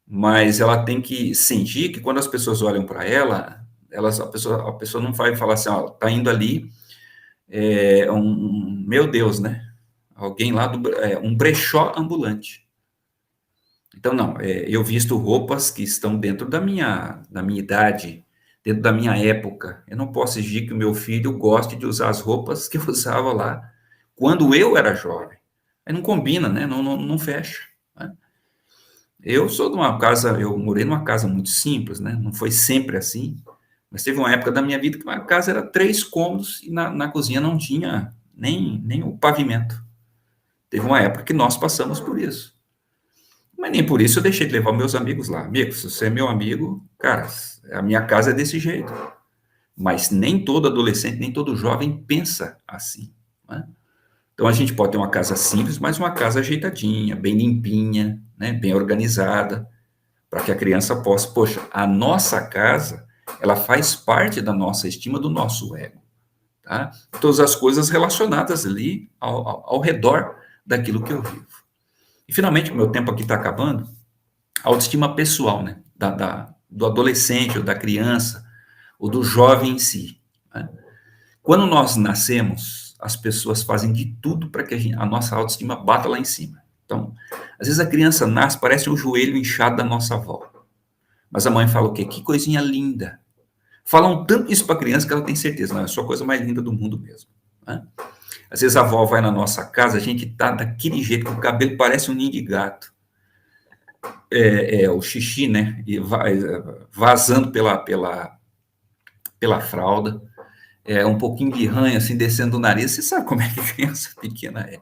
Mas ela tem que sentir que quando as pessoas olham para ela, a pessoa não vai falar assim, ó, tá indo ali, meu Deus, né? Alguém lá, um brechó ambulante. Então, não, eu visto roupas que estão dentro da minha idade, dentro da minha época. Eu não posso exigir que o meu filho goste de usar as roupas que eu usava lá quando eu era jovem. Aí não combina, né? Não fecha. Né? Eu sou de uma casa, eu morei numa casa muito simples, né? Não foi sempre assim, mas teve uma época da minha vida que a casa era 3 cômodos e na cozinha não tinha nem o pavimento. Teve uma época que nós passamos por isso. Mas nem por isso eu deixei de levar meus amigos lá. Amigo, se você é meu amigo, cara, a minha casa é desse jeito. Mas nem todo adolescente, nem todo jovem pensa assim. Né? Então a gente pode ter uma casa simples, mas uma casa ajeitadinha, bem limpinha, né, bem organizada, para que a criança possa, poxa, a nossa casa, ela faz parte da nossa estima, do nosso ego. Tá? Todas as coisas relacionadas ali ao redor daquilo que eu vivo. E finalmente, o meu tempo aqui está acabando, a autoestima pessoal, né, do adolescente ou da criança, ou do jovem em si. Né? Quando nós nascemos, as pessoas fazem de tudo para que a nossa autoestima bata lá em cima. Então, às vezes a criança nasce, parece o joelho inchado da nossa avó. Mas a mãe fala o quê? Que coisinha linda. Falam tanto isso para a criança que ela tem certeza, não, é só a coisa mais linda do mundo mesmo. Né? Às vezes a avó vai na nossa casa, a gente tá daquele jeito, que o cabelo parece um ninho de gato. O xixi, né? E vazando pela fralda. Um pouquinho de ranho, assim, descendo do nariz. Você sabe como é que criança pequena é.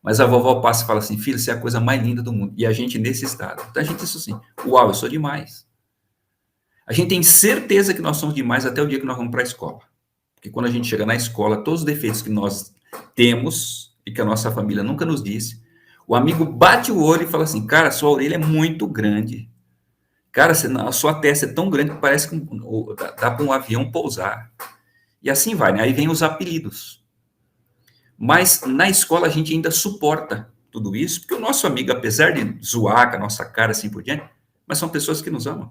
Mas a vovó passa e fala assim, filho, você é a coisa mais linda do mundo. E a gente nesse estado. Então a gente diz assim, uau, eu sou demais. A gente tem certeza que nós somos demais até o dia que nós vamos para a escola. Porque quando a gente chega na escola, todos os defeitos que nós temos e que a nossa família nunca nos disse, o amigo bate o olho e fala assim, cara, sua orelha é muito grande. Cara, a sua testa é tão grande que parece que dá para um avião pousar. E assim vai, né? Aí vem os apelidos. Mas na escola a gente ainda suporta tudo isso, porque o nosso amigo, apesar de zoar com a nossa cara assim por diante, mas são pessoas que nos amam.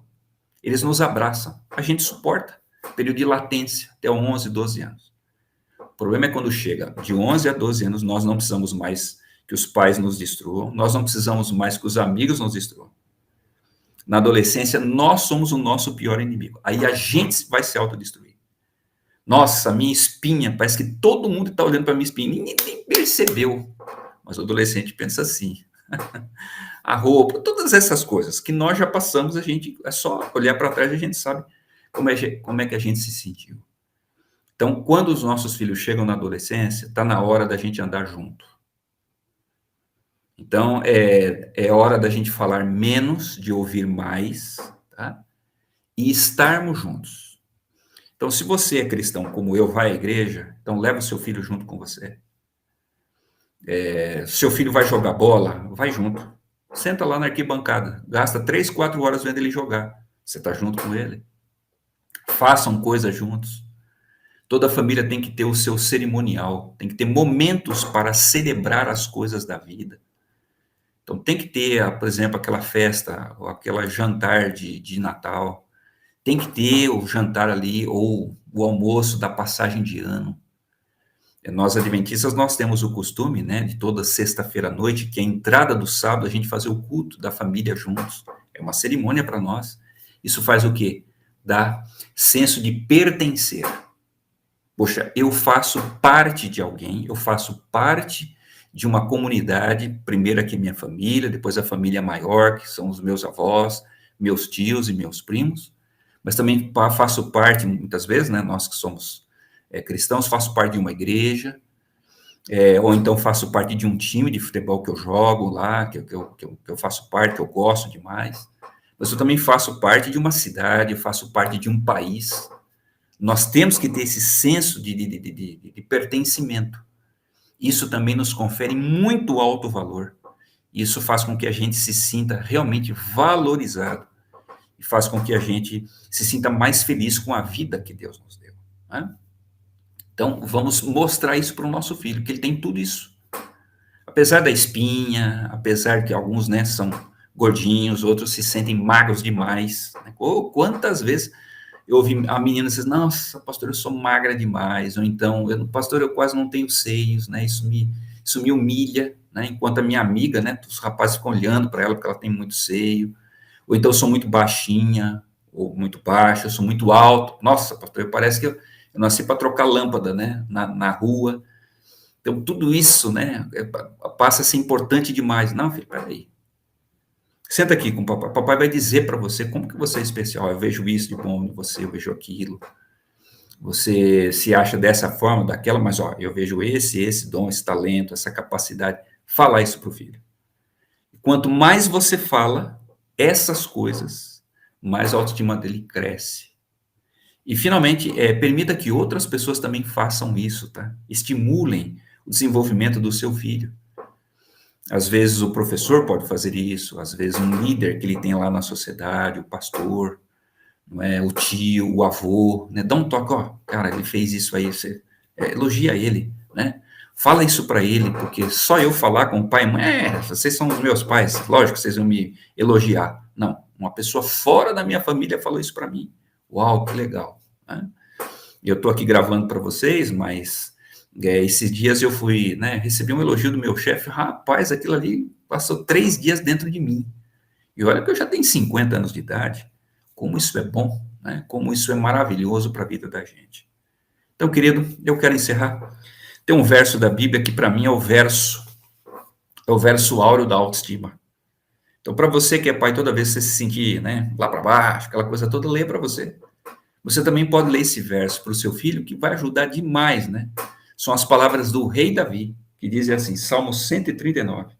Eles nos abraçam. A gente suporta. Período de latência, até 11, 12 anos. O problema é quando chega de 11 a 12 anos, nós não precisamos mais que os pais nos destruam, nós não precisamos mais que os amigos nos destruam. Na adolescência, nós somos o nosso pior inimigo. Aí a gente vai se autodestruir. Nossa, minha espinha, parece que todo mundo está olhando para minha espinha, ninguém nem percebeu. Mas o adolescente pensa assim. A roupa, todas essas coisas que nós já passamos, a gente é só olhar para trás e a gente sabe como é que a gente se sentiu. Então, quando os nossos filhos chegam na adolescência, está na hora da gente andar junto. Então, é hora da gente falar menos, de ouvir mais, tá? E estarmos juntos. Então, se você é cristão como eu, vai à igreja, então leva o seu filho junto com você. Seu filho vai jogar bola, vai junto. Senta lá na arquibancada, gasta 3, 4 horas vendo ele jogar. Você está junto com ele. Façam coisas juntos. Toda família tem que ter o seu cerimonial, tem que ter momentos para celebrar as coisas da vida. Então tem que ter, por exemplo, aquela festa, ou aquela jantar de Natal. Tem que ter o jantar ali, ou o almoço da passagem de ano. Nós, adventistas, nós temos o costume, né, de toda sexta-feira à noite, que é a entrada do sábado, a gente fazer o culto da família juntos. É uma cerimônia para nós. Isso faz o quê? Dá senso de pertencer. Poxa, eu faço parte de alguém, eu faço parte de uma comunidade, primeiro aqui minha família, depois a família maior, que são os meus avós, meus tios e meus primos, mas também faço parte, muitas vezes, né, nós que somos cristãos, faço parte de uma igreja, ou então faço parte de um time de futebol que eu jogo lá, que eu faço parte, que eu gosto demais, mas eu também faço parte de uma cidade, eu faço parte de um país. Nós temos que ter esse senso de pertencimento. Isso também nos confere muito alto valor. Isso faz com que a gente se sinta realmente valorizado e faz com que a gente se sinta mais feliz com a vida que Deus nos deu, né? Então, vamos mostrar isso para o nosso filho, que ele tem tudo isso. Apesar da espinha, apesar que alguns, né, são gordinhos, outros se sentem magros demais, né? Ou quantas vezes eu ouvi a menina dizer, nossa, pastor, eu sou magra demais, ou então, pastor, eu quase não tenho seios, né, isso me humilha, né, enquanto a minha amiga, né, os rapazes ficam olhando para ela porque ela tem muito seio, ou então eu sou muito baixinha, ou muito baixo, eu sou muito alto, nossa, pastor, parece que eu nasci para trocar lâmpada, né, na rua. Então, tudo isso, né, passa a ser importante demais. Não, filho, peraí. Senta aqui com o papai. Papai vai dizer para você como que você é especial. Eu vejo isso de bom em você, eu vejo aquilo. Você se acha dessa forma, daquela, mas, ó, eu vejo esse dom, esse talento, essa capacidade. Falar isso para o filho. Quanto mais você fala essas coisas, mais a autoestima dele cresce. E, finalmente, permita que outras pessoas também façam isso, tá? Estimulem o desenvolvimento do seu filho. Às vezes o professor pode fazer isso, às vezes um líder que ele tem lá na sociedade, o pastor, não é, o tio, o avô, né? Dá um toque, ó, cara, ele fez isso aí, você elogia ele, né? Fala isso para ele, porque só eu falar com o pai e mãe, vocês são os meus pais, lógico que vocês vão me elogiar. Não, uma pessoa fora da minha família falou isso para mim. Uau, que legal, né? Eu estou aqui gravando para vocês, mas esses dias eu fui, né, recebi um elogio do meu chefe, rapaz, aquilo ali passou 3 dias dentro de mim. E olha que eu já tenho 50 anos de idade, como isso é bom, né? Como isso é maravilhoso para a vida da gente. Então, querido, eu quero encerrar. Tem um verso da Bíblia que para mim é o verso áureo da autoestima. Então, para você que é pai, toda vez que você se sentir, né, lá para baixo, aquela coisa toda, lê para você. Você também pode ler esse verso para o seu filho, que vai ajudar demais, né? São as palavras do rei Davi, que dizem assim, Salmo 139,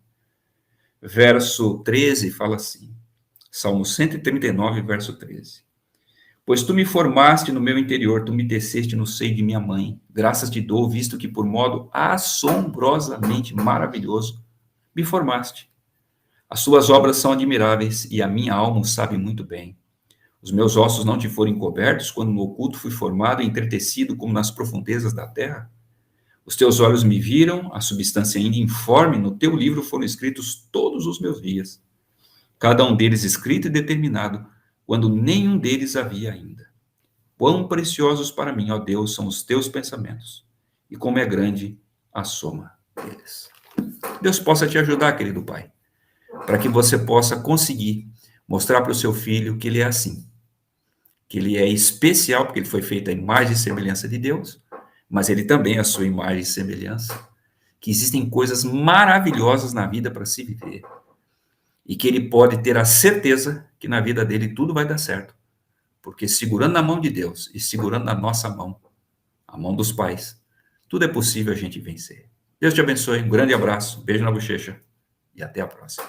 verso 13, fala assim, Salmo 139, verso 13. Pois tu me formaste no meu interior, tu me teceste no seio de minha mãe. Graças te dou, visto que por modo assombrosamente maravilhoso me formaste. As suas obras são admiráveis e a minha alma o sabe muito bem. Os meus ossos não te foram encobertos quando no oculto fui formado e entretecido como nas profundezas da terra? Os teus olhos me viram, a substância ainda informe, no teu livro foram escritos todos os meus dias, cada um deles escrito e determinado, quando nenhum deles havia ainda. Quão preciosos para mim, ó Deus, são os teus pensamentos, e como é grande a soma deles. Deus possa te ajudar, querido Pai, para que você possa conseguir mostrar para o seu filho que ele é assim, que ele é especial, porque ele foi feito à imagem e semelhança de Deus, mas ele também é a sua imagem e semelhança, que existem coisas maravilhosas na vida para se viver, e que ele pode ter a certeza que na vida dele tudo vai dar certo, porque segurando na mão de Deus e segurando na nossa mão, a mão dos pais, tudo é possível a gente vencer. Deus te abençoe, um grande abraço, beijo na bochecha e até a próxima.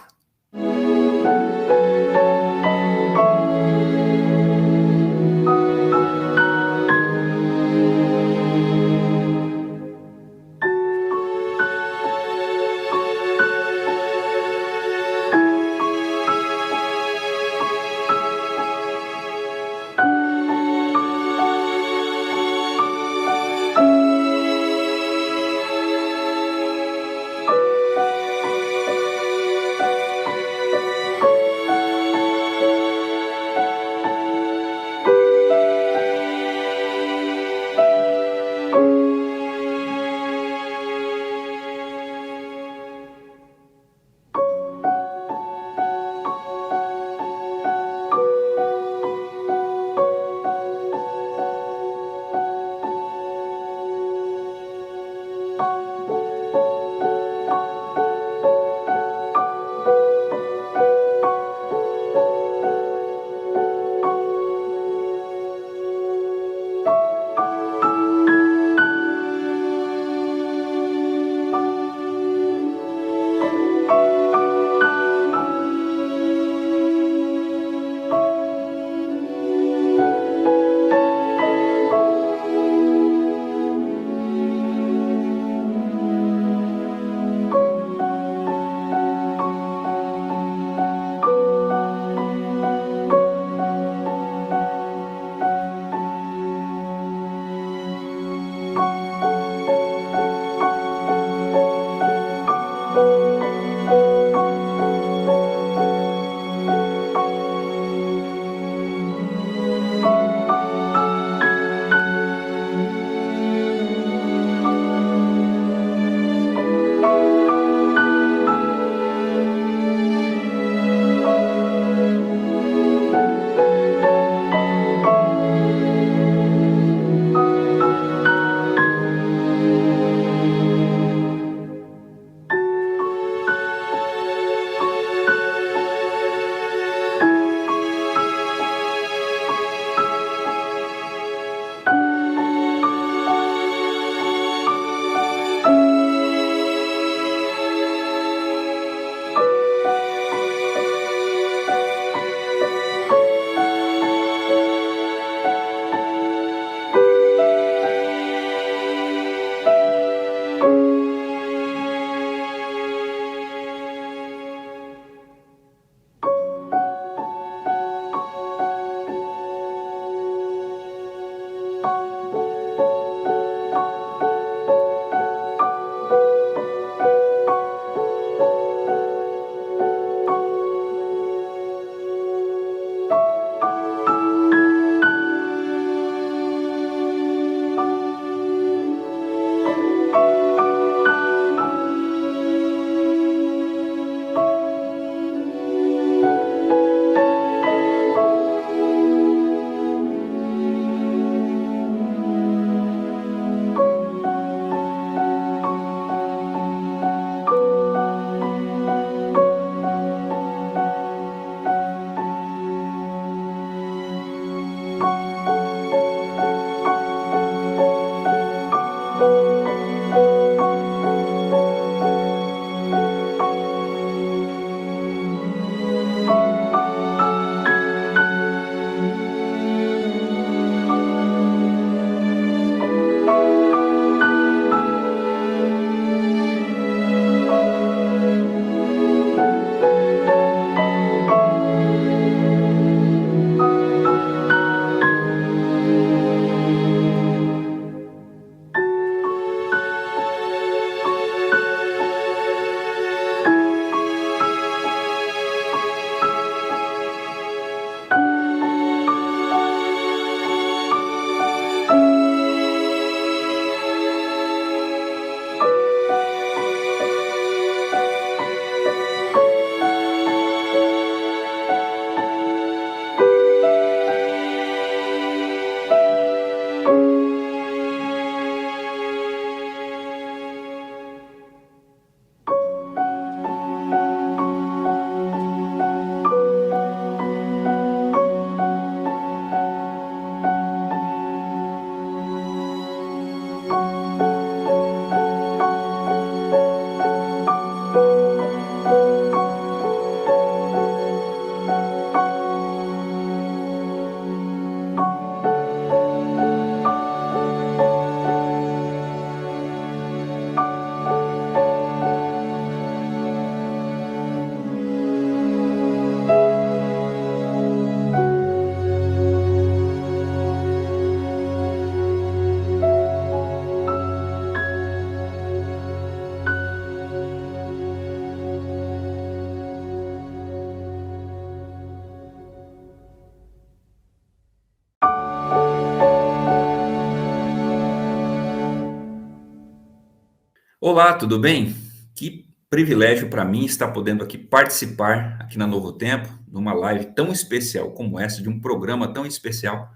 Olá, tudo bem? Que privilégio para mim estar podendo aqui participar aqui na Novo Tempo, numa live tão especial como essa, de um programa tão especial,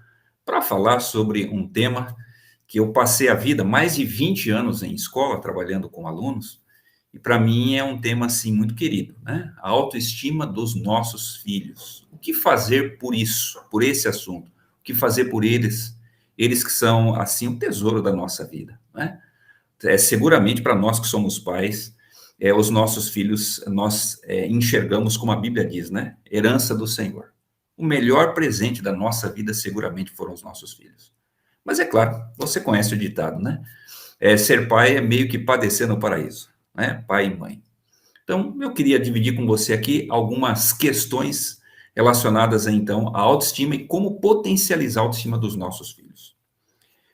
para falar sobre um tema que eu passei a vida, mais de 20 anos em escola, trabalhando com alunos, e para mim é um tema, assim, muito querido, né? A autoestima dos nossos filhos. O que fazer por isso, por esse assunto? O que fazer por eles? Eles que são, assim, o tesouro da nossa vida, né? Seguramente para nós que somos pais, os nossos filhos nós enxergamos como a Bíblia diz, né? Herança do Senhor. O melhor presente da nossa vida seguramente foram os nossos filhos. Mas é claro, você conhece o ditado, né? Ser pai é meio que padecer no paraíso, né? Pai e mãe. Então, eu queria dividir com você aqui algumas questões relacionadas, então, à autoestima e como potencializar a autoestima dos nossos filhos.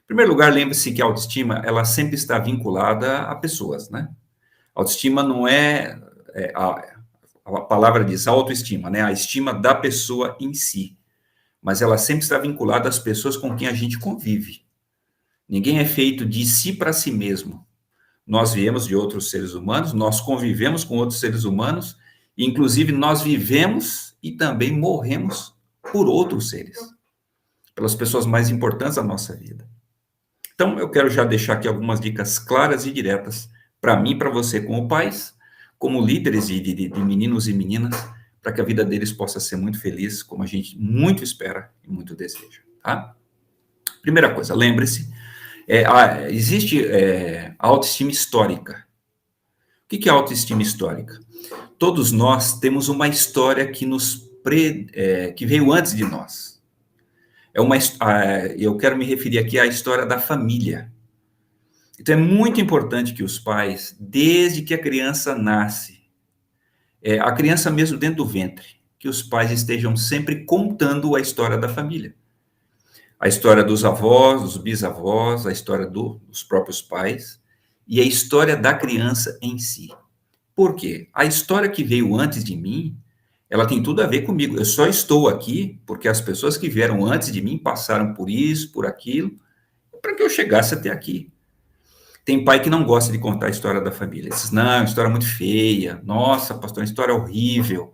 Em primeiro lugar, lembre-se que a autoestima, ela sempre está vinculada a pessoas, né? Autoestima não a palavra diz autoestima, né? A estima da pessoa em si, mas ela sempre está vinculada às pessoas com quem a gente convive. Ninguém é feito de si para si mesmo. Nós viemos de outros seres humanos, nós convivemos com outros seres humanos, e inclusive nós vivemos e também morremos por outros seres, pelas pessoas mais importantes da nossa vida. Então, eu quero já deixar aqui algumas dicas claras e diretas para mim e para você, como pais, como líderes de meninos e meninas, para que a vida deles possa ser muito feliz, como a gente muito espera e muito deseja, tá? Primeira coisa, lembre-se, existe a autoestima histórica. O que é autoestima histórica? Todos nós temos uma história que veio antes de nós. Eu quero me referir aqui à história da família. Então, é muito importante que os pais, desde que a criança nasce, a criança mesmo dentro do ventre, que os pais estejam sempre contando a história da família. A história dos avós, dos bisavós, a história dos próprios pais e a história da criança em si. Por quê? A história que veio antes de mim, ela tem tudo a ver comigo. Eu só estou aqui porque as pessoas que vieram antes de mim passaram por isso, por aquilo, para que eu chegasse até aqui. Tem pai que não gosta de contar a história da família. Diz, não, história muito feia. Nossa, pastor, uma história horrível.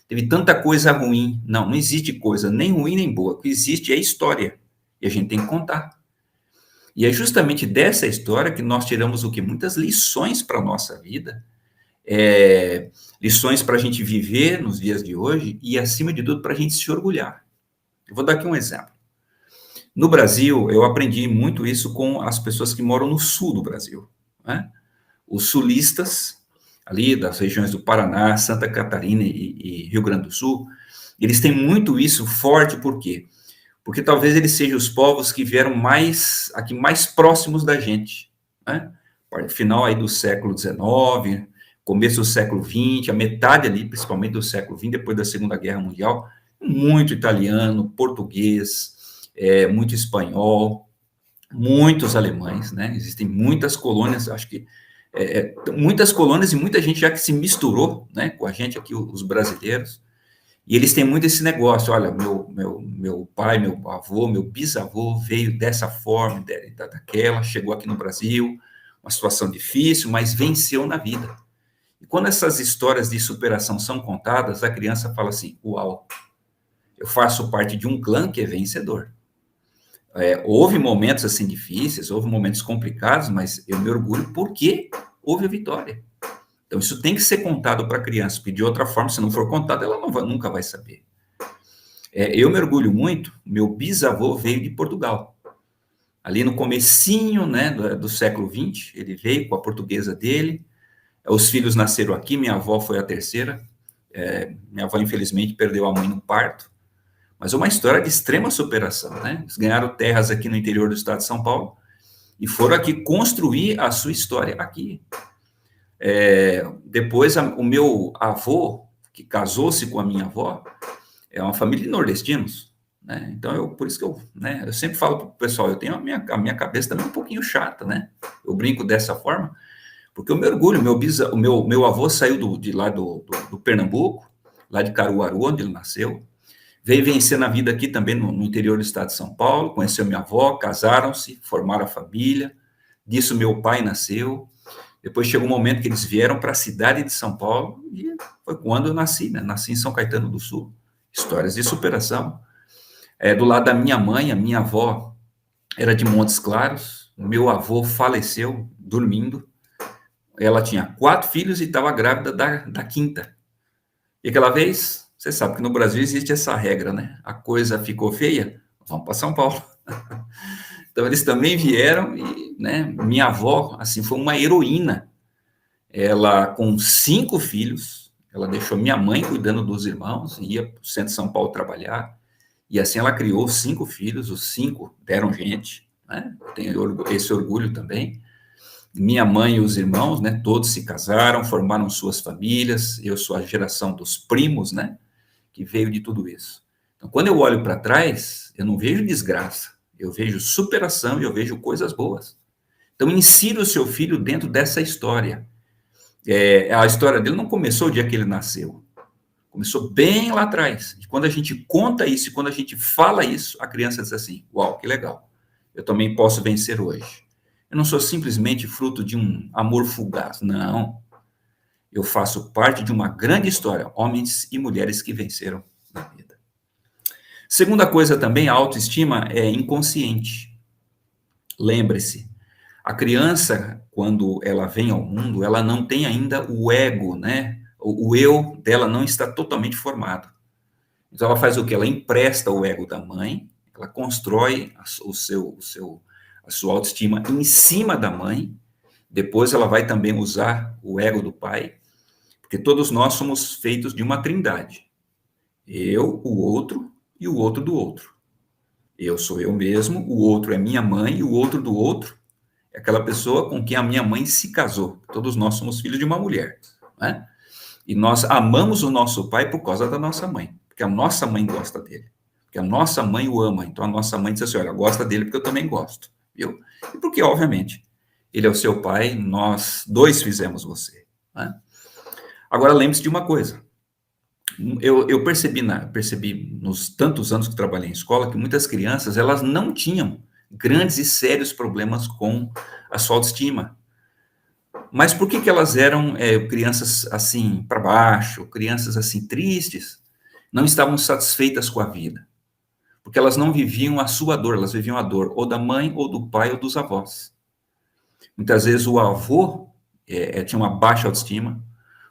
Teve tanta coisa ruim. Não, não existe coisa nem ruim nem boa. O que existe é história. E a gente tem que contar. E é justamente dessa história que nós tiramos o que? Muitas lições para a nossa vida. Lições para a gente viver nos dias de hoje e, acima de tudo, para a gente se orgulhar. Eu vou dar aqui um exemplo. No Brasil, eu aprendi muito isso com as pessoas que moram no sul do Brasil, né? Os sulistas, ali das regiões do Paraná, Santa Catarina e Rio Grande do Sul, eles têm muito isso forte, por quê? Porque talvez eles sejam os povos que vieram mais próximos da gente, né? Final aí do século XIX, começo do século XX, a metade ali, principalmente do século XX, depois da Segunda Guerra Mundial, muito italiano, português, muito espanhol, muitos alemães, né? Existem muitas colônias, acho que muitas colônias e muita gente já que se misturou, né, com a gente aqui, os brasileiros, e eles têm muito esse negócio, olha, meu pai, meu avô, meu bisavô veio dessa forma, daquela, chegou aqui no Brasil, uma situação difícil, mas venceu na vida. E quando essas histórias de superação são contadas, a criança fala assim, uau, eu faço parte de um clã que é vencedor. Houve momentos assim difíceis, houve momentos complicados, mas eu me orgulho porque houve a vitória. Então, isso tem que ser contado para a criança, porque de outra forma, se não for contado, ela nunca vai saber. Eu me orgulho muito, meu bisavô veio de Portugal. Ali no comecinho, né, do século XX, ele veio com a portuguesa dele, os filhos nasceram aqui, minha avó foi a terceira, minha avó, infelizmente, perdeu a mãe no parto, mas é uma história de extrema superação, né? Eles ganharam terras aqui no interior do estado de São Paulo e foram aqui construir a sua história aqui. Depois, o meu avô, que casou-se com a minha avó, é uma família de nordestinos, né? Então, por isso que eu sempre falo para o pessoal, eu tenho a minha cabeça também um pouquinho chata, né? Eu brinco dessa forma, porque eu me orgulho, meu avô saiu de lá do Pernambuco, lá de Caruaru, onde ele nasceu, veio vencer na vida aqui também no interior do estado de São Paulo, conheceu minha avó, casaram-se, formaram a família, disso meu pai nasceu, Depois chegou um momento que eles vieram para a cidade de São Paulo, e foi quando eu nasci, né? Nasci em São Caetano do Sul. Histórias de superação. Do lado da minha mãe, a minha avó era de Montes Claros, meu avô faleceu dormindo, ela tinha 4 filhos e estava grávida da quinta. E aquela vez, você sabe que no Brasil existe essa regra, né? A coisa ficou feia, vamos para São Paulo. Então eles também vieram e, né, minha avó, assim, foi uma heroína. Ela, com 5 filhos, ela deixou minha mãe cuidando dos irmãos, ia para o centro de São Paulo trabalhar, e assim ela criou 5 filhos, os 5 deram gente, né? Tenho esse orgulho também. Minha mãe e os irmãos, né, todos se casaram, formaram suas famílias, eu sou a geração dos primos, né, que veio de tudo isso. Então, quando eu olho para trás, eu não vejo desgraça, eu vejo superação e eu vejo coisas boas. Então, insira o seu filho dentro dessa história. A história dele não começou o dia que ele nasceu, começou bem lá atrás. E quando a gente conta isso, e quando a gente fala isso, a criança diz assim, uau, que legal, eu também posso vencer hoje. Eu não sou simplesmente fruto de um amor fugaz, não. Eu faço parte de uma grande história, homens e mulheres que venceram na vida. Segunda coisa também, a autoestima é inconsciente. Lembre-se, a criança, quando ela vem ao mundo, ela não tem ainda o ego, né? O eu dela não está totalmente formado. Então ela faz o quê? Ela empresta o ego da mãe, ela constrói a sua autoestima em cima da mãe, depois ela vai também usar o ego do pai, porque todos nós somos feitos de uma trindade. Eu, o outro e o outro do outro. Eu sou eu mesmo, o outro é minha mãe e o outro do outro é aquela pessoa com quem a minha mãe se casou. Todos nós somos filhos de uma mulher, né? E nós amamos o nosso pai por causa da nossa mãe, porque a nossa mãe gosta dele, porque a nossa mãe o ama. Então a nossa mãe diz assim, olha, gosta dele porque eu também gosto, viu? E porque, obviamente, ele é o seu pai, nós dois fizemos você, né? Agora, lembre-se de uma coisa. Eu percebi nos tantos anos que trabalhei em escola que muitas crianças, elas não tinham grandes e sérios problemas com a sua autoestima. Mas por que elas eram crianças assim para baixo, crianças assim tristes? Não estavam satisfeitas com a vida. Porque elas não viviam a sua dor, elas viviam a dor ou da mãe, ou do pai, ou dos avós. Muitas vezes o avô tinha uma baixa autoestima,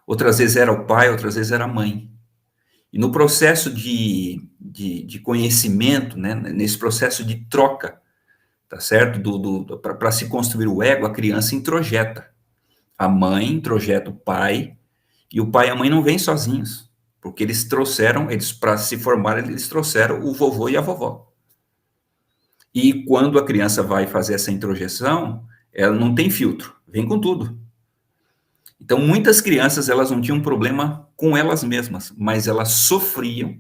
outras vezes era o pai, outras vezes era a mãe. E no processo de conhecimento, né, nesse processo de troca, tá certo? Para se construir o ego, a criança introjeta. A mãe introjeta o pai, e o pai e a mãe não vêm sozinhos, porque eles para se formar, eles trouxeram o vovô e a vovó. E quando a criança vai fazer essa introjeção, ela não tem filtro, vem com tudo. Então, muitas crianças, elas não tinham problema com elas mesmas, mas elas sofriam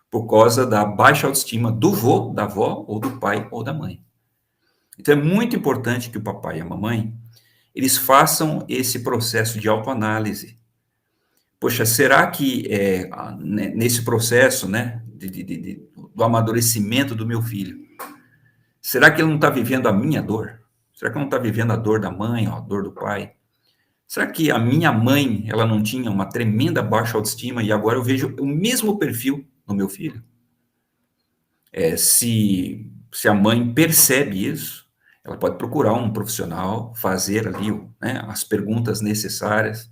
por causa da baixa autoestima do vô, da avó, ou do pai, ou da mãe. Então, é muito importante que o papai e a mamãe, eles façam esse processo de autoanálise. Poxa, será que nesse processo, né, do amadurecimento do meu filho, será que ele não está vivendo a minha dor? Será que ele não está vivendo a dor da mãe, a dor do pai? Será que a minha mãe, ela não tinha uma tremenda baixa autoestima e agora eu vejo o mesmo perfil no meu filho? Se a mãe percebe isso, ela pode procurar um profissional, fazer ali, né, as perguntas necessárias.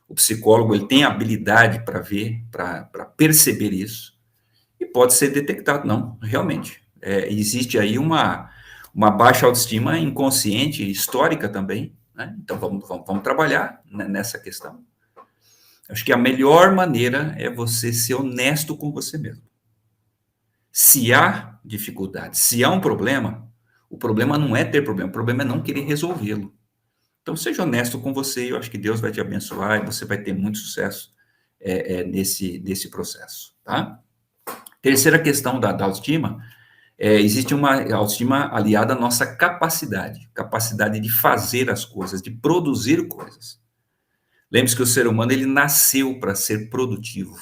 O psicólogo, ele tem a habilidade para ver, para perceber isso, e pode ser detectado. Não, realmente, existe aí uma baixa autoestima inconsciente, histórica também, né? Então, vamos trabalhar nessa questão. Acho que a melhor maneira é você ser honesto com você mesmo. Se há dificuldade, se há um problema, o problema não é ter problema, o problema é não querer resolvê-lo. Então, seja honesto com você, eu acho que Deus vai te abençoar e você vai ter muito sucesso nesse processo, tá? Terceira questão da autoestima, existe uma autoestima aliada à nossa capacidade de fazer as coisas, de produzir coisas. Lembre-se que o ser humano, ele nasceu para ser produtivo.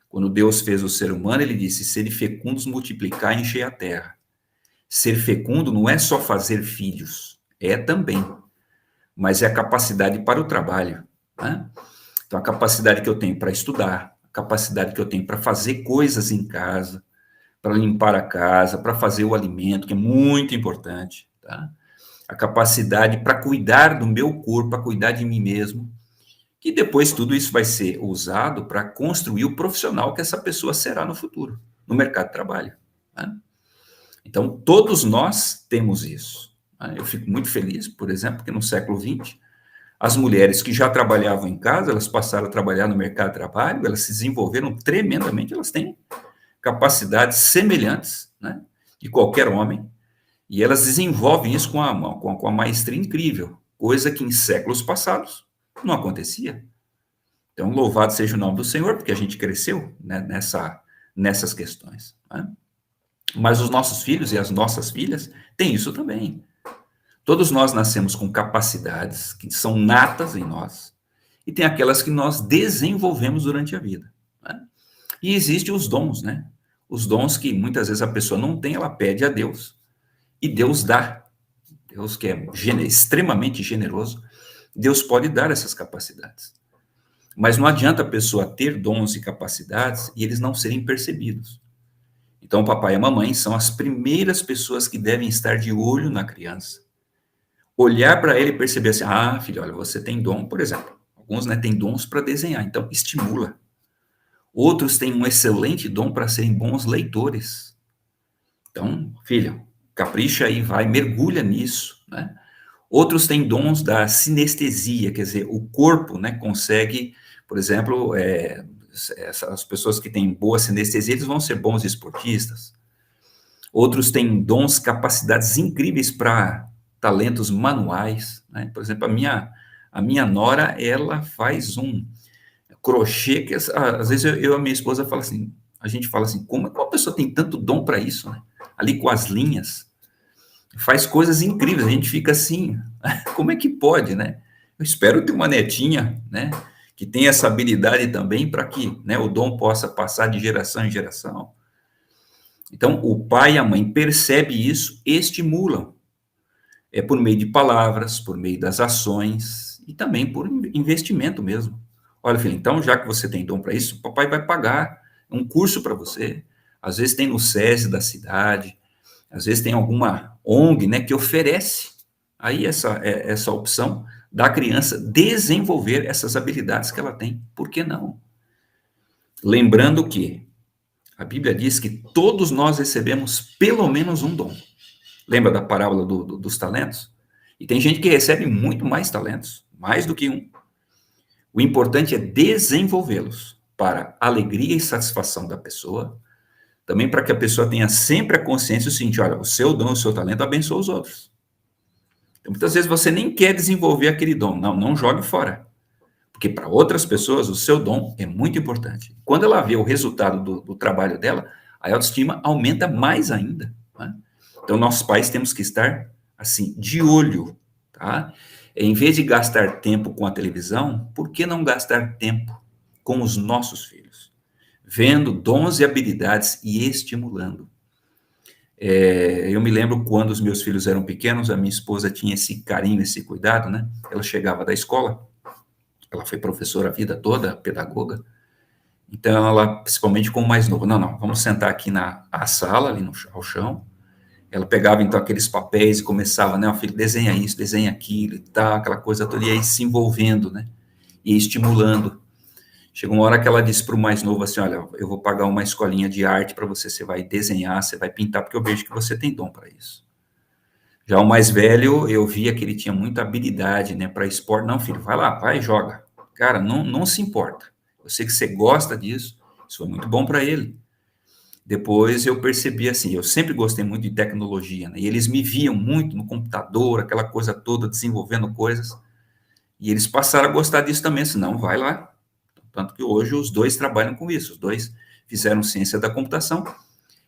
Quando Deus fez o ser humano, ele disse, sede fecundos, multiplicar e encher a terra. Ser fecundo não é só fazer filhos, é também. mas é a capacidade para o trabalho, né? Então, a capacidade que eu tenho para estudar, a capacidade que eu tenho para fazer coisas em casa, para limpar a casa, para fazer o alimento, que é muito importante, tá? A capacidade para cuidar do meu corpo, para cuidar de mim mesmo, que depois tudo isso vai ser usado para construir o profissional que essa pessoa será no futuro, no mercado de trabalho, né? Então, todos nós temos isso, né? Eu fico muito feliz, por exemplo, que no século XX, as mulheres que já trabalhavam em casa, elas passaram a trabalhar no mercado de trabalho, elas se desenvolveram tremendamente, elas têm capacidades semelhantes, né, de qualquer homem, e elas desenvolvem isso com a maestria incrível, coisa que em séculos passados não acontecia. Então, louvado seja o nome do Senhor, porque a gente cresceu, né, nessas questões, né? Mas os nossos filhos e as nossas filhas têm isso também. Todos nós nascemos com capacidades que são natas em nós, e tem aquelas que nós desenvolvemos durante a vida, né? E existem os dons, né? Os dons que muitas vezes a pessoa não tem, ela pede a Deus, e Deus dá. Deus que é extremamente generoso, Deus pode dar essas capacidades. Mas não adianta a pessoa ter dons e capacidades e eles não serem percebidos. Então, o papai e a mamãe são as primeiras pessoas que devem estar de olho na criança. Olhar para ele e perceber assim, ah, filho, olha, você tem dom, por exemplo. Alguns, né, têm dons para desenhar, então estimula. Outros têm um excelente dom para serem bons leitores. Então, filho, capricha aí, vai, mergulha nisso, né? Outros têm dons da sinestesia, quer dizer, o corpo, né, consegue, por exemplo, as pessoas que têm boa sinestesia, eles vão ser bons esportistas. Outros têm dons, capacidades incríveis para talentos manuais, né? Por exemplo, a minha nora, ela faz um crochê que às vezes eu e a minha esposa fala assim, a gente fala assim, como a pessoa tem tanto dom para isso, né? Ali com as linhas, faz coisas incríveis, a gente fica assim, como é que pode, né? Eu espero ter uma netinha, né, que tenha essa habilidade também para que, né, o dom possa passar de geração em geração. Então, o pai e a mãe percebem isso, estimulam, por meio de palavras, por meio das ações e também por investimento mesmo. Olha, filho, então, já que você tem dom para isso, o papai vai pagar um curso para você. Às vezes tem no SESI da cidade, às vezes tem alguma ONG, né, que oferece aí essa opção da criança desenvolver essas habilidades que ela tem. Por que não? Lembrando que a Bíblia diz que todos nós recebemos pelo menos um dom. Lembra da parábola dos talentos? E tem gente que recebe muito mais talentos, mais do que um. O importante é desenvolvê-los para alegria e satisfação da pessoa, também para que a pessoa tenha sempre a consciência do seguinte, olha, o seu dom, o seu talento abençoa os outros. Então, muitas vezes você nem quer desenvolver aquele dom. Não jogue fora. Porque para outras pessoas, o seu dom é muito importante. Quando ela vê o resultado do trabalho dela, a autoestima aumenta mais ainda, né? Então, nós pais temos que estar, assim, de olho, tá? Em vez de gastar tempo com a televisão, por que não gastar tempo com os nossos filhos? Vendo dons e habilidades e estimulando. Eu me lembro quando os meus filhos eram pequenos, a minha esposa tinha esse carinho, esse cuidado, né? Ela chegava da escola, ela foi professora a vida toda, pedagoga, então ela, principalmente com o mais novo, não, vamos sentar aqui na sala, ali ao chão. Ela pegava então aqueles papéis e começava, né, filho, desenha isso, desenha aquilo e tal, aquela coisa toda, e aí se envolvendo, né? E estimulando. Chegou uma hora que ela disse para o mais novo assim, olha, eu vou pagar uma escolinha de arte para você, você vai desenhar, você vai pintar, porque eu vejo que você tem dom para isso. Já o mais velho, eu via que ele tinha muita habilidade, né, para esporte. Não, filho, vai lá, vai, joga. Cara, não se importa. Eu sei que você gosta disso, isso foi muito bom para ele. Depois eu percebi assim, eu sempre gostei muito de tecnologia, né, e eles me viam muito no computador, aquela coisa toda, desenvolvendo coisas, e eles passaram a gostar disso também, assim, não, vai lá. Tanto que hoje os dois trabalham com isso, os dois fizeram ciência da computação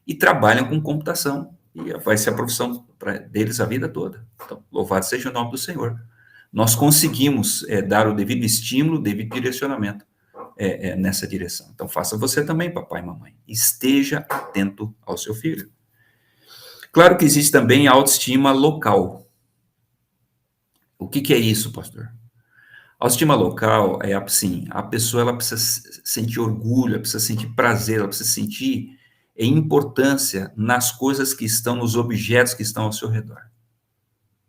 e trabalham com computação, e vai ser a profissão deles a vida toda. Então, louvado seja o nome do Senhor. Nós conseguimos dar o devido estímulo, o devido direcionamento nessa direção. Então, faça você também, papai e mamãe. Esteja atento ao seu filho. Claro que existe também a autoestima local. O que é isso, pastor? Autoestima local é assim, a pessoa ela precisa sentir orgulho, ela precisa sentir prazer, ela precisa sentir importância nas coisas que estão, nos objetos que estão ao seu redor.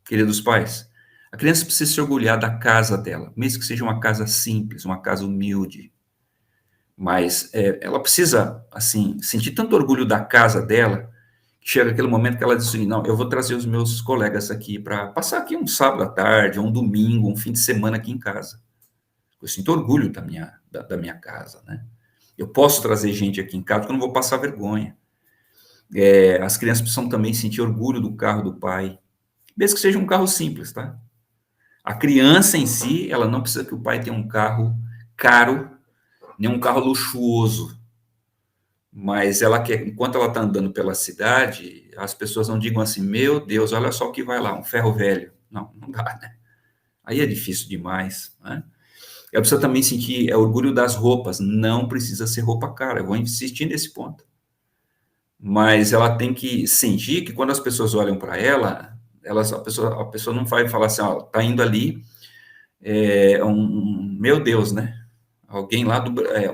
Queridos pais, a criança precisa se orgulhar da casa dela, mesmo que seja uma casa simples, uma casa humilde, mas ela precisa, assim, sentir tanto orgulho da casa dela, que chega aquele momento que ela diz assim, não, eu vou trazer os meus colegas aqui para passar aqui um sábado à tarde, um domingo, um fim de semana aqui em casa. Eu sinto orgulho da minha casa, né? Eu posso trazer gente aqui em casa porque eu não vou passar vergonha. As crianças precisam também sentir orgulho do carro do pai, mesmo que seja um carro simples, tá? A criança em si, ela não precisa que o pai tenha um carro caro, nem um carro luxuoso, mas ela quer, enquanto ela está andando pela cidade, as pessoas não digam assim, meu Deus, olha só o que vai lá, um ferro velho. Não, não dá, né? Aí é difícil demais, né? Ela precisa também sentir orgulho das roupas, não precisa ser roupa cara, eu vou insistir nesse ponto. Mas ela tem que sentir que quando as pessoas olham para ela, a pessoa não vai falar assim, ó, tá indo ali, meu Deus, né? Alguém lá,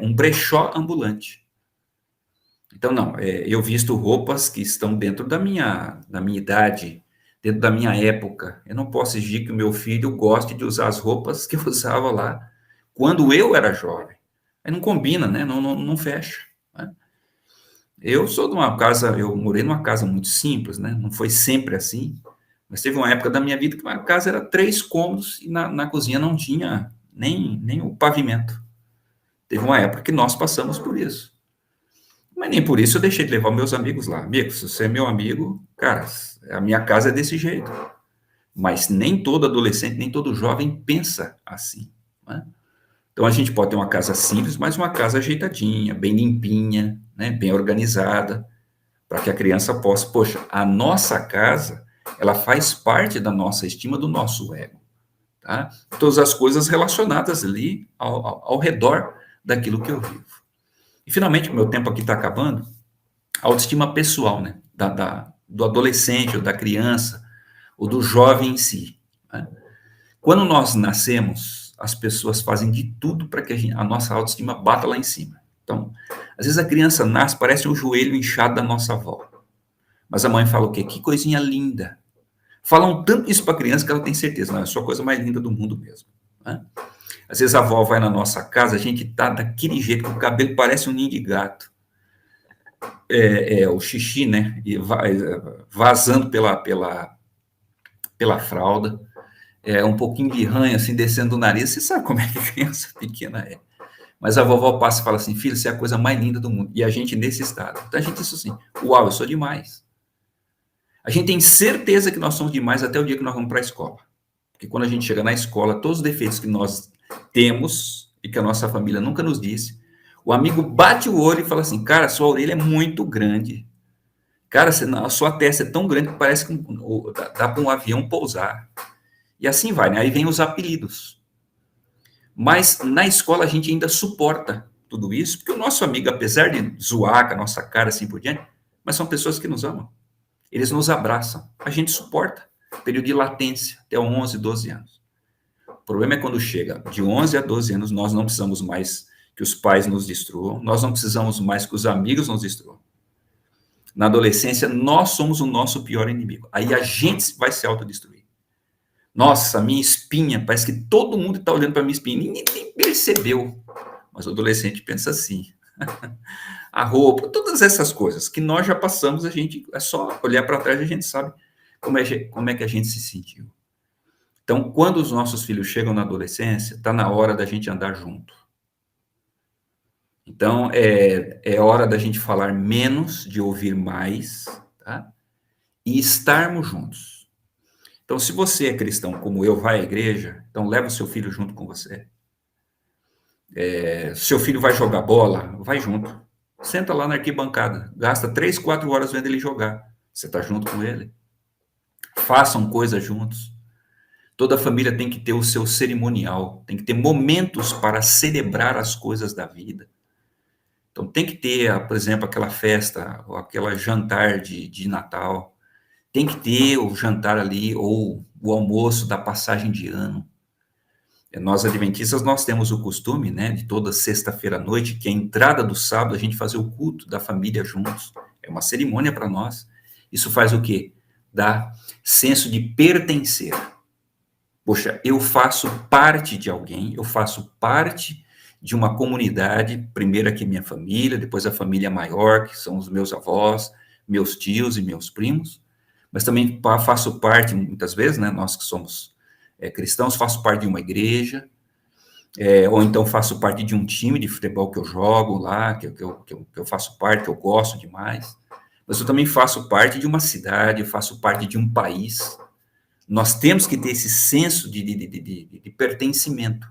um brechó ambulante. Então, não, eu visto roupas que estão dentro da minha idade, dentro da minha época. Eu não posso exigir que o meu filho goste de usar as roupas que eu usava lá, quando eu era jovem. Aí não combina, né? Não fecha. Né? Eu sou de uma casa, eu morei numa casa muito simples, né? Não foi sempre assim, mas teve uma época da minha vida que a casa era 3 cômodos e na cozinha não tinha nem o pavimento. Teve uma época que nós passamos por isso. Mas nem por isso eu deixei de levar meus amigos lá. Amigo, se você é meu amigo, cara, a minha casa é desse jeito. Mas nem todo adolescente, nem todo jovem pensa assim. Né? Então a gente pode ter uma casa simples, mas uma casa ajeitadinha, bem limpinha, né, bem organizada, para que a criança possa, poxa, a nossa casa, ela faz parte da nossa estima, do nosso ego. Tá? Todas as coisas relacionadas ali ao redor daquilo que eu vivo. E finalmente, o meu tempo aqui está acabando, a autoestima pessoal, né, do adolescente, ou da criança, ou do jovem em si. Né? Quando nós nascemos, as pessoas fazem de tudo para que a nossa autoestima bata lá em cima. Então, às vezes a criança nasce, parece um joelho inchado da nossa avó. Mas a mãe fala o quê? Que coisinha linda. Falam tanto isso para a criança que ela tem certeza, não, é só a coisa mais linda do mundo mesmo. Né? Às vezes a avó vai na nossa casa, a gente tá daquele jeito, que o cabelo parece um ninho de gato. O xixi, né? E vazando pela fralda. Um pouquinho de ranho, assim, descendo do nariz. Você sabe como é que a criança pequena é. Mas a vovó passa e fala assim, filho, você é a coisa mais linda do mundo. E a gente nesse estado. Então a gente diz assim, uau, eu sou demais. A gente tem certeza que nós somos demais até o dia que nós vamos para a escola. Porque quando a gente chega na escola, todos os defeitos que nós temos e que a nossa família nunca nos disse, o amigo bate o olho e fala assim, cara, sua orelha é muito grande. Cara, a sua testa é tão grande que parece que dá para um avião pousar. E assim vai, né? Aí vem os apelidos. Mas na escola a gente ainda suporta tudo isso, porque o nosso amigo, apesar de zoar com a nossa cara assim por diante, mas são pessoas que nos amam. Eles nos abraçam. A gente suporta. Período de latência, até 11, 12 anos. O problema é quando chega de 11 a 12 anos, nós não precisamos mais que os pais nos destruam, nós não precisamos mais que os amigos nos destruam. Na adolescência, nós somos o nosso pior inimigo. Aí a gente vai se autodestruir. Nossa, minha espinha, parece que todo mundo está olhando para minha espinha, ninguém nem percebeu. Mas o adolescente pensa assim. A roupa, todas essas coisas que nós já passamos, a gente é só olhar para trás e a gente sabe como é que a gente se sentiu. Então, quando os nossos filhos chegam na adolescência, está na hora da gente andar junto. Então, é hora da gente falar menos, de ouvir mais, tá? E estarmos juntos. Então, se você é cristão como eu, vai à igreja, então leva o seu filho junto com você. Seu filho vai jogar bola, vai junto. Senta lá na arquibancada, gasta 3, 4 horas vendo ele jogar. Você está junto com ele. Façam coisas juntos. Toda família tem que ter o seu cerimonial, tem que ter momentos para celebrar as coisas da vida. Então tem que ter, por exemplo, aquela festa, ou aquela jantar de Natal. Tem que ter o jantar ali, ou o almoço da passagem de ano. Nós, adventistas, nós temos o costume, né, de toda sexta-feira à noite, que é a entrada do sábado, a gente fazer o culto da família juntos. É uma cerimônia para nós. Isso faz o quê? Dá senso de pertencer. Poxa, eu faço parte de alguém, eu faço parte de uma comunidade, primeiro aqui minha família, depois a família maior, que são os meus avós, meus tios e meus primos, mas também faço parte, muitas vezes, né, nós que somos cristãos, faço parte de uma igreja, ou então faço parte de um time de futebol que eu jogo lá, que eu faço parte, que eu gosto demais, mas eu também faço parte de uma cidade, eu faço parte de um país. Nós temos que ter esse senso de pertencimento.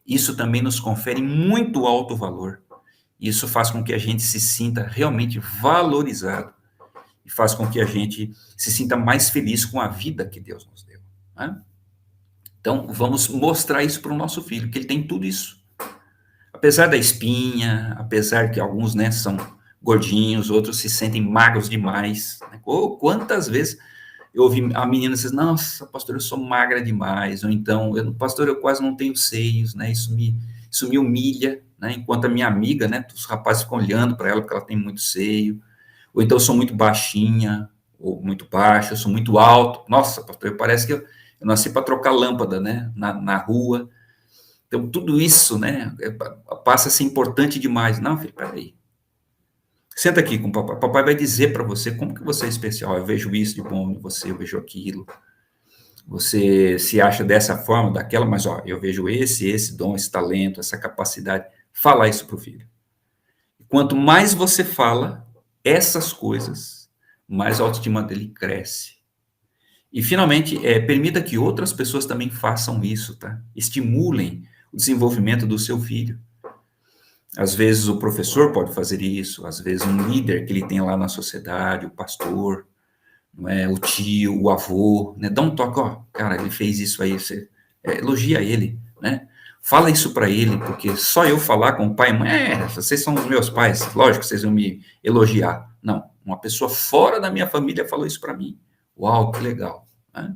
Isso também nos confere muito alto valor. Isso faz com que a gente se sinta realmente valorizado e faz com que a gente se sinta mais feliz com a vida que Deus nos deu, né? Então, vamos mostrar isso para o nosso filho, que ele tem tudo isso. Apesar da espinha, apesar que alguns, né, são gordinhos, outros se sentem magros demais, né? Ou quantas vezes eu ouvi a menina dizer, nossa, pastor, eu sou magra demais, ou então, pastor, eu quase não tenho seios, né, isso me humilha, né, enquanto a minha amiga, né, os rapazes ficam olhando para ela porque ela tem muito seio, ou então eu sou muito baixinha, ou muito baixa, eu sou muito alto, nossa, pastor, parece que eu nasci para trocar lâmpada, né, na rua. Então, tudo isso, né, passa a ser importante demais. Não, filho, peraí. Senta aqui com o papai. Papai vai dizer para você como que você é especial. Eu vejo isso de bom em você, eu vejo aquilo. Você se acha dessa forma, daquela, mas, ó, eu vejo esse dom, esse talento, essa capacidade. Fala isso para o filho. Quanto mais você fala essas coisas, mais a autoestima dele cresce. E, finalmente, permita que outras pessoas também façam isso, tá? Estimulem o desenvolvimento do seu filho. Às vezes o professor pode fazer isso, às vezes um líder que ele tem lá na sociedade, o pastor, não é? O tio, o avô, né? Dá um toque, ó, cara, ele fez isso aí, você elogia ele, né? Fala isso para ele, porque só eu falar com o pai e mãe, vocês são os meus pais, lógico que vocês vão me elogiar. Não, uma pessoa fora da minha família falou isso para mim. Uau, que legal, né?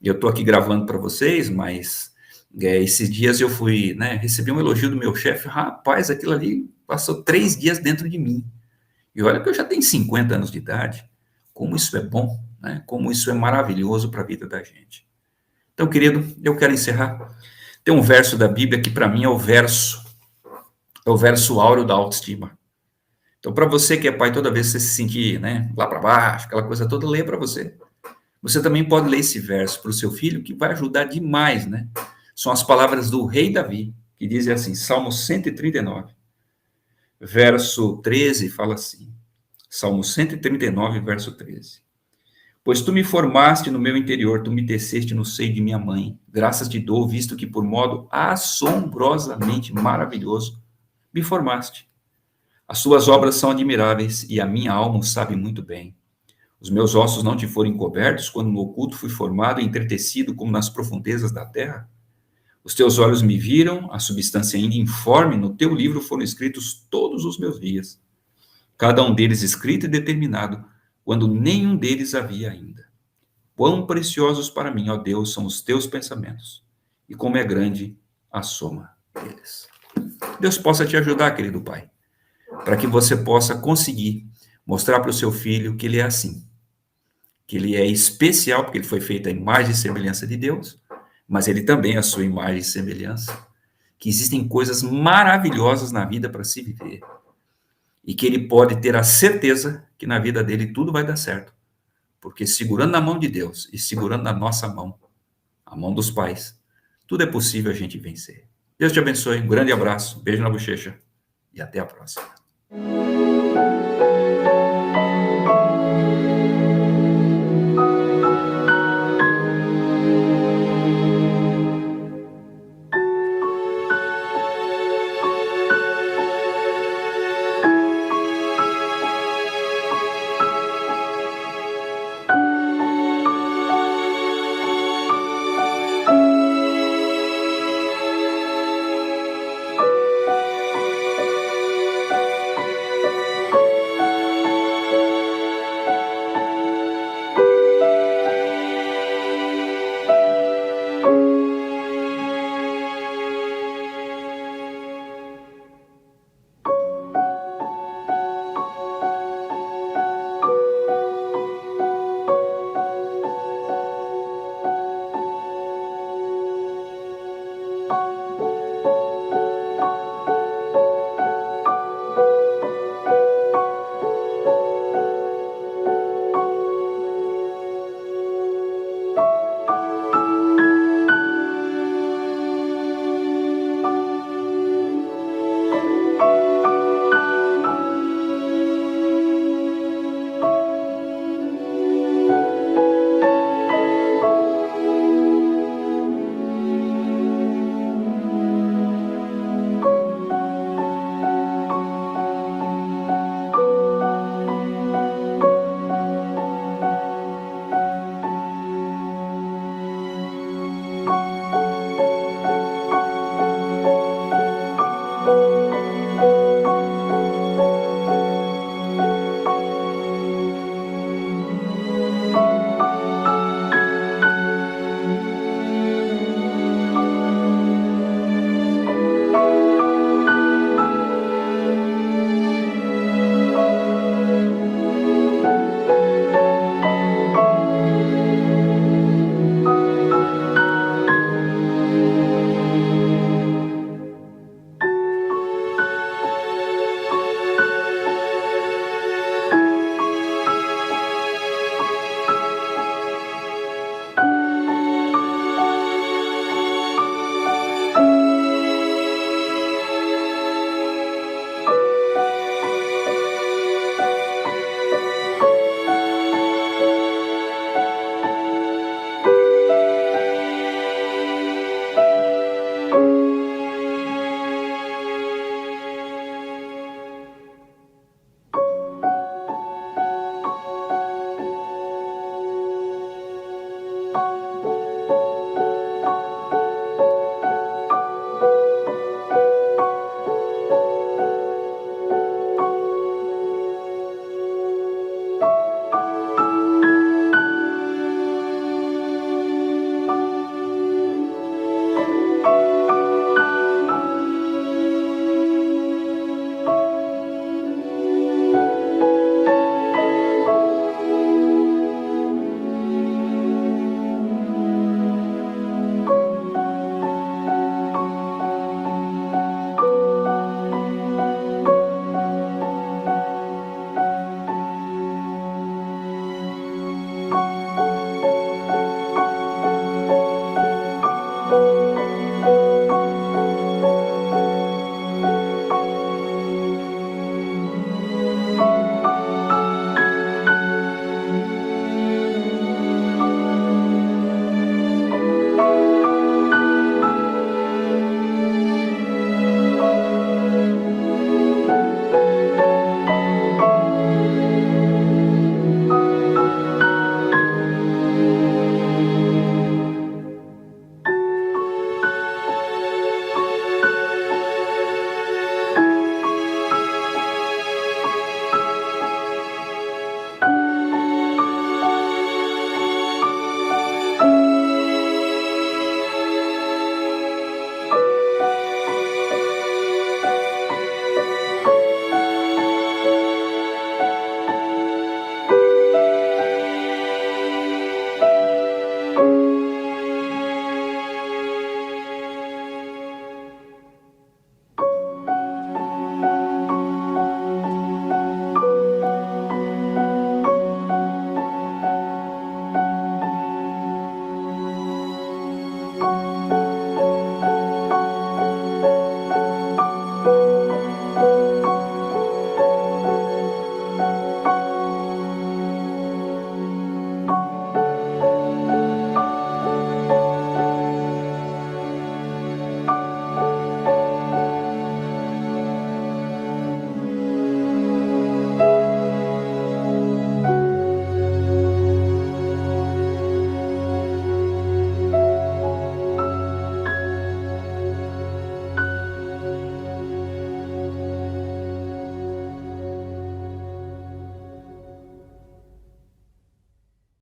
Eu estou aqui gravando para vocês, mas esses dias eu fui, né, recebi um elogio do meu chefe, rapaz, aquilo ali passou 3 dias dentro de mim. E olha que eu já tenho 50 anos de idade, como isso é bom, né, como isso é maravilhoso para a vida da gente. Então, querido, eu quero encerrar. Tem um verso da Bíblia que para mim é o verso áureo da autoestima. Então, para você que é pai, toda vez que você se sentir, né, lá para baixo, aquela coisa toda, leia para você. Você também pode ler esse verso para o seu filho, que vai ajudar demais, né? São as palavras do rei Davi, que dizem assim, Salmo 139, verso 13, fala assim, Salmo 139, verso 13. Pois tu me formaste no meu interior, tu me teceste no seio de minha mãe. Graças te dou, visto que por modo assombrosamente maravilhoso me formaste. As suas obras são admiráveis e a minha alma o sabe muito bem. Os meus ossos não te foram encobertos quando no oculto fui formado e entretecido como nas profundezas da terra? Os teus olhos me viram, a substância ainda informe, no teu livro foram escritos todos os meus dias, cada um deles escrito e determinado, quando nenhum deles havia ainda. Quão preciosos para mim, ó Deus, são os teus pensamentos, e como é grande a soma deles. Deus possa te ajudar, querido pai, para que você possa conseguir mostrar para o seu filho que ele é assim, que ele é especial, porque ele foi feito à imagem e semelhança de Deus, mas ele também é a sua imagem e semelhança, que existem coisas maravilhosas na vida para se viver, e que ele pode ter a certeza que na vida dele tudo vai dar certo, porque segurando na mão de Deus e segurando na nossa mão, a mão dos pais, tudo é possível a gente vencer. Deus te abençoe, um grande abraço, beijo na bochecha, e até a próxima.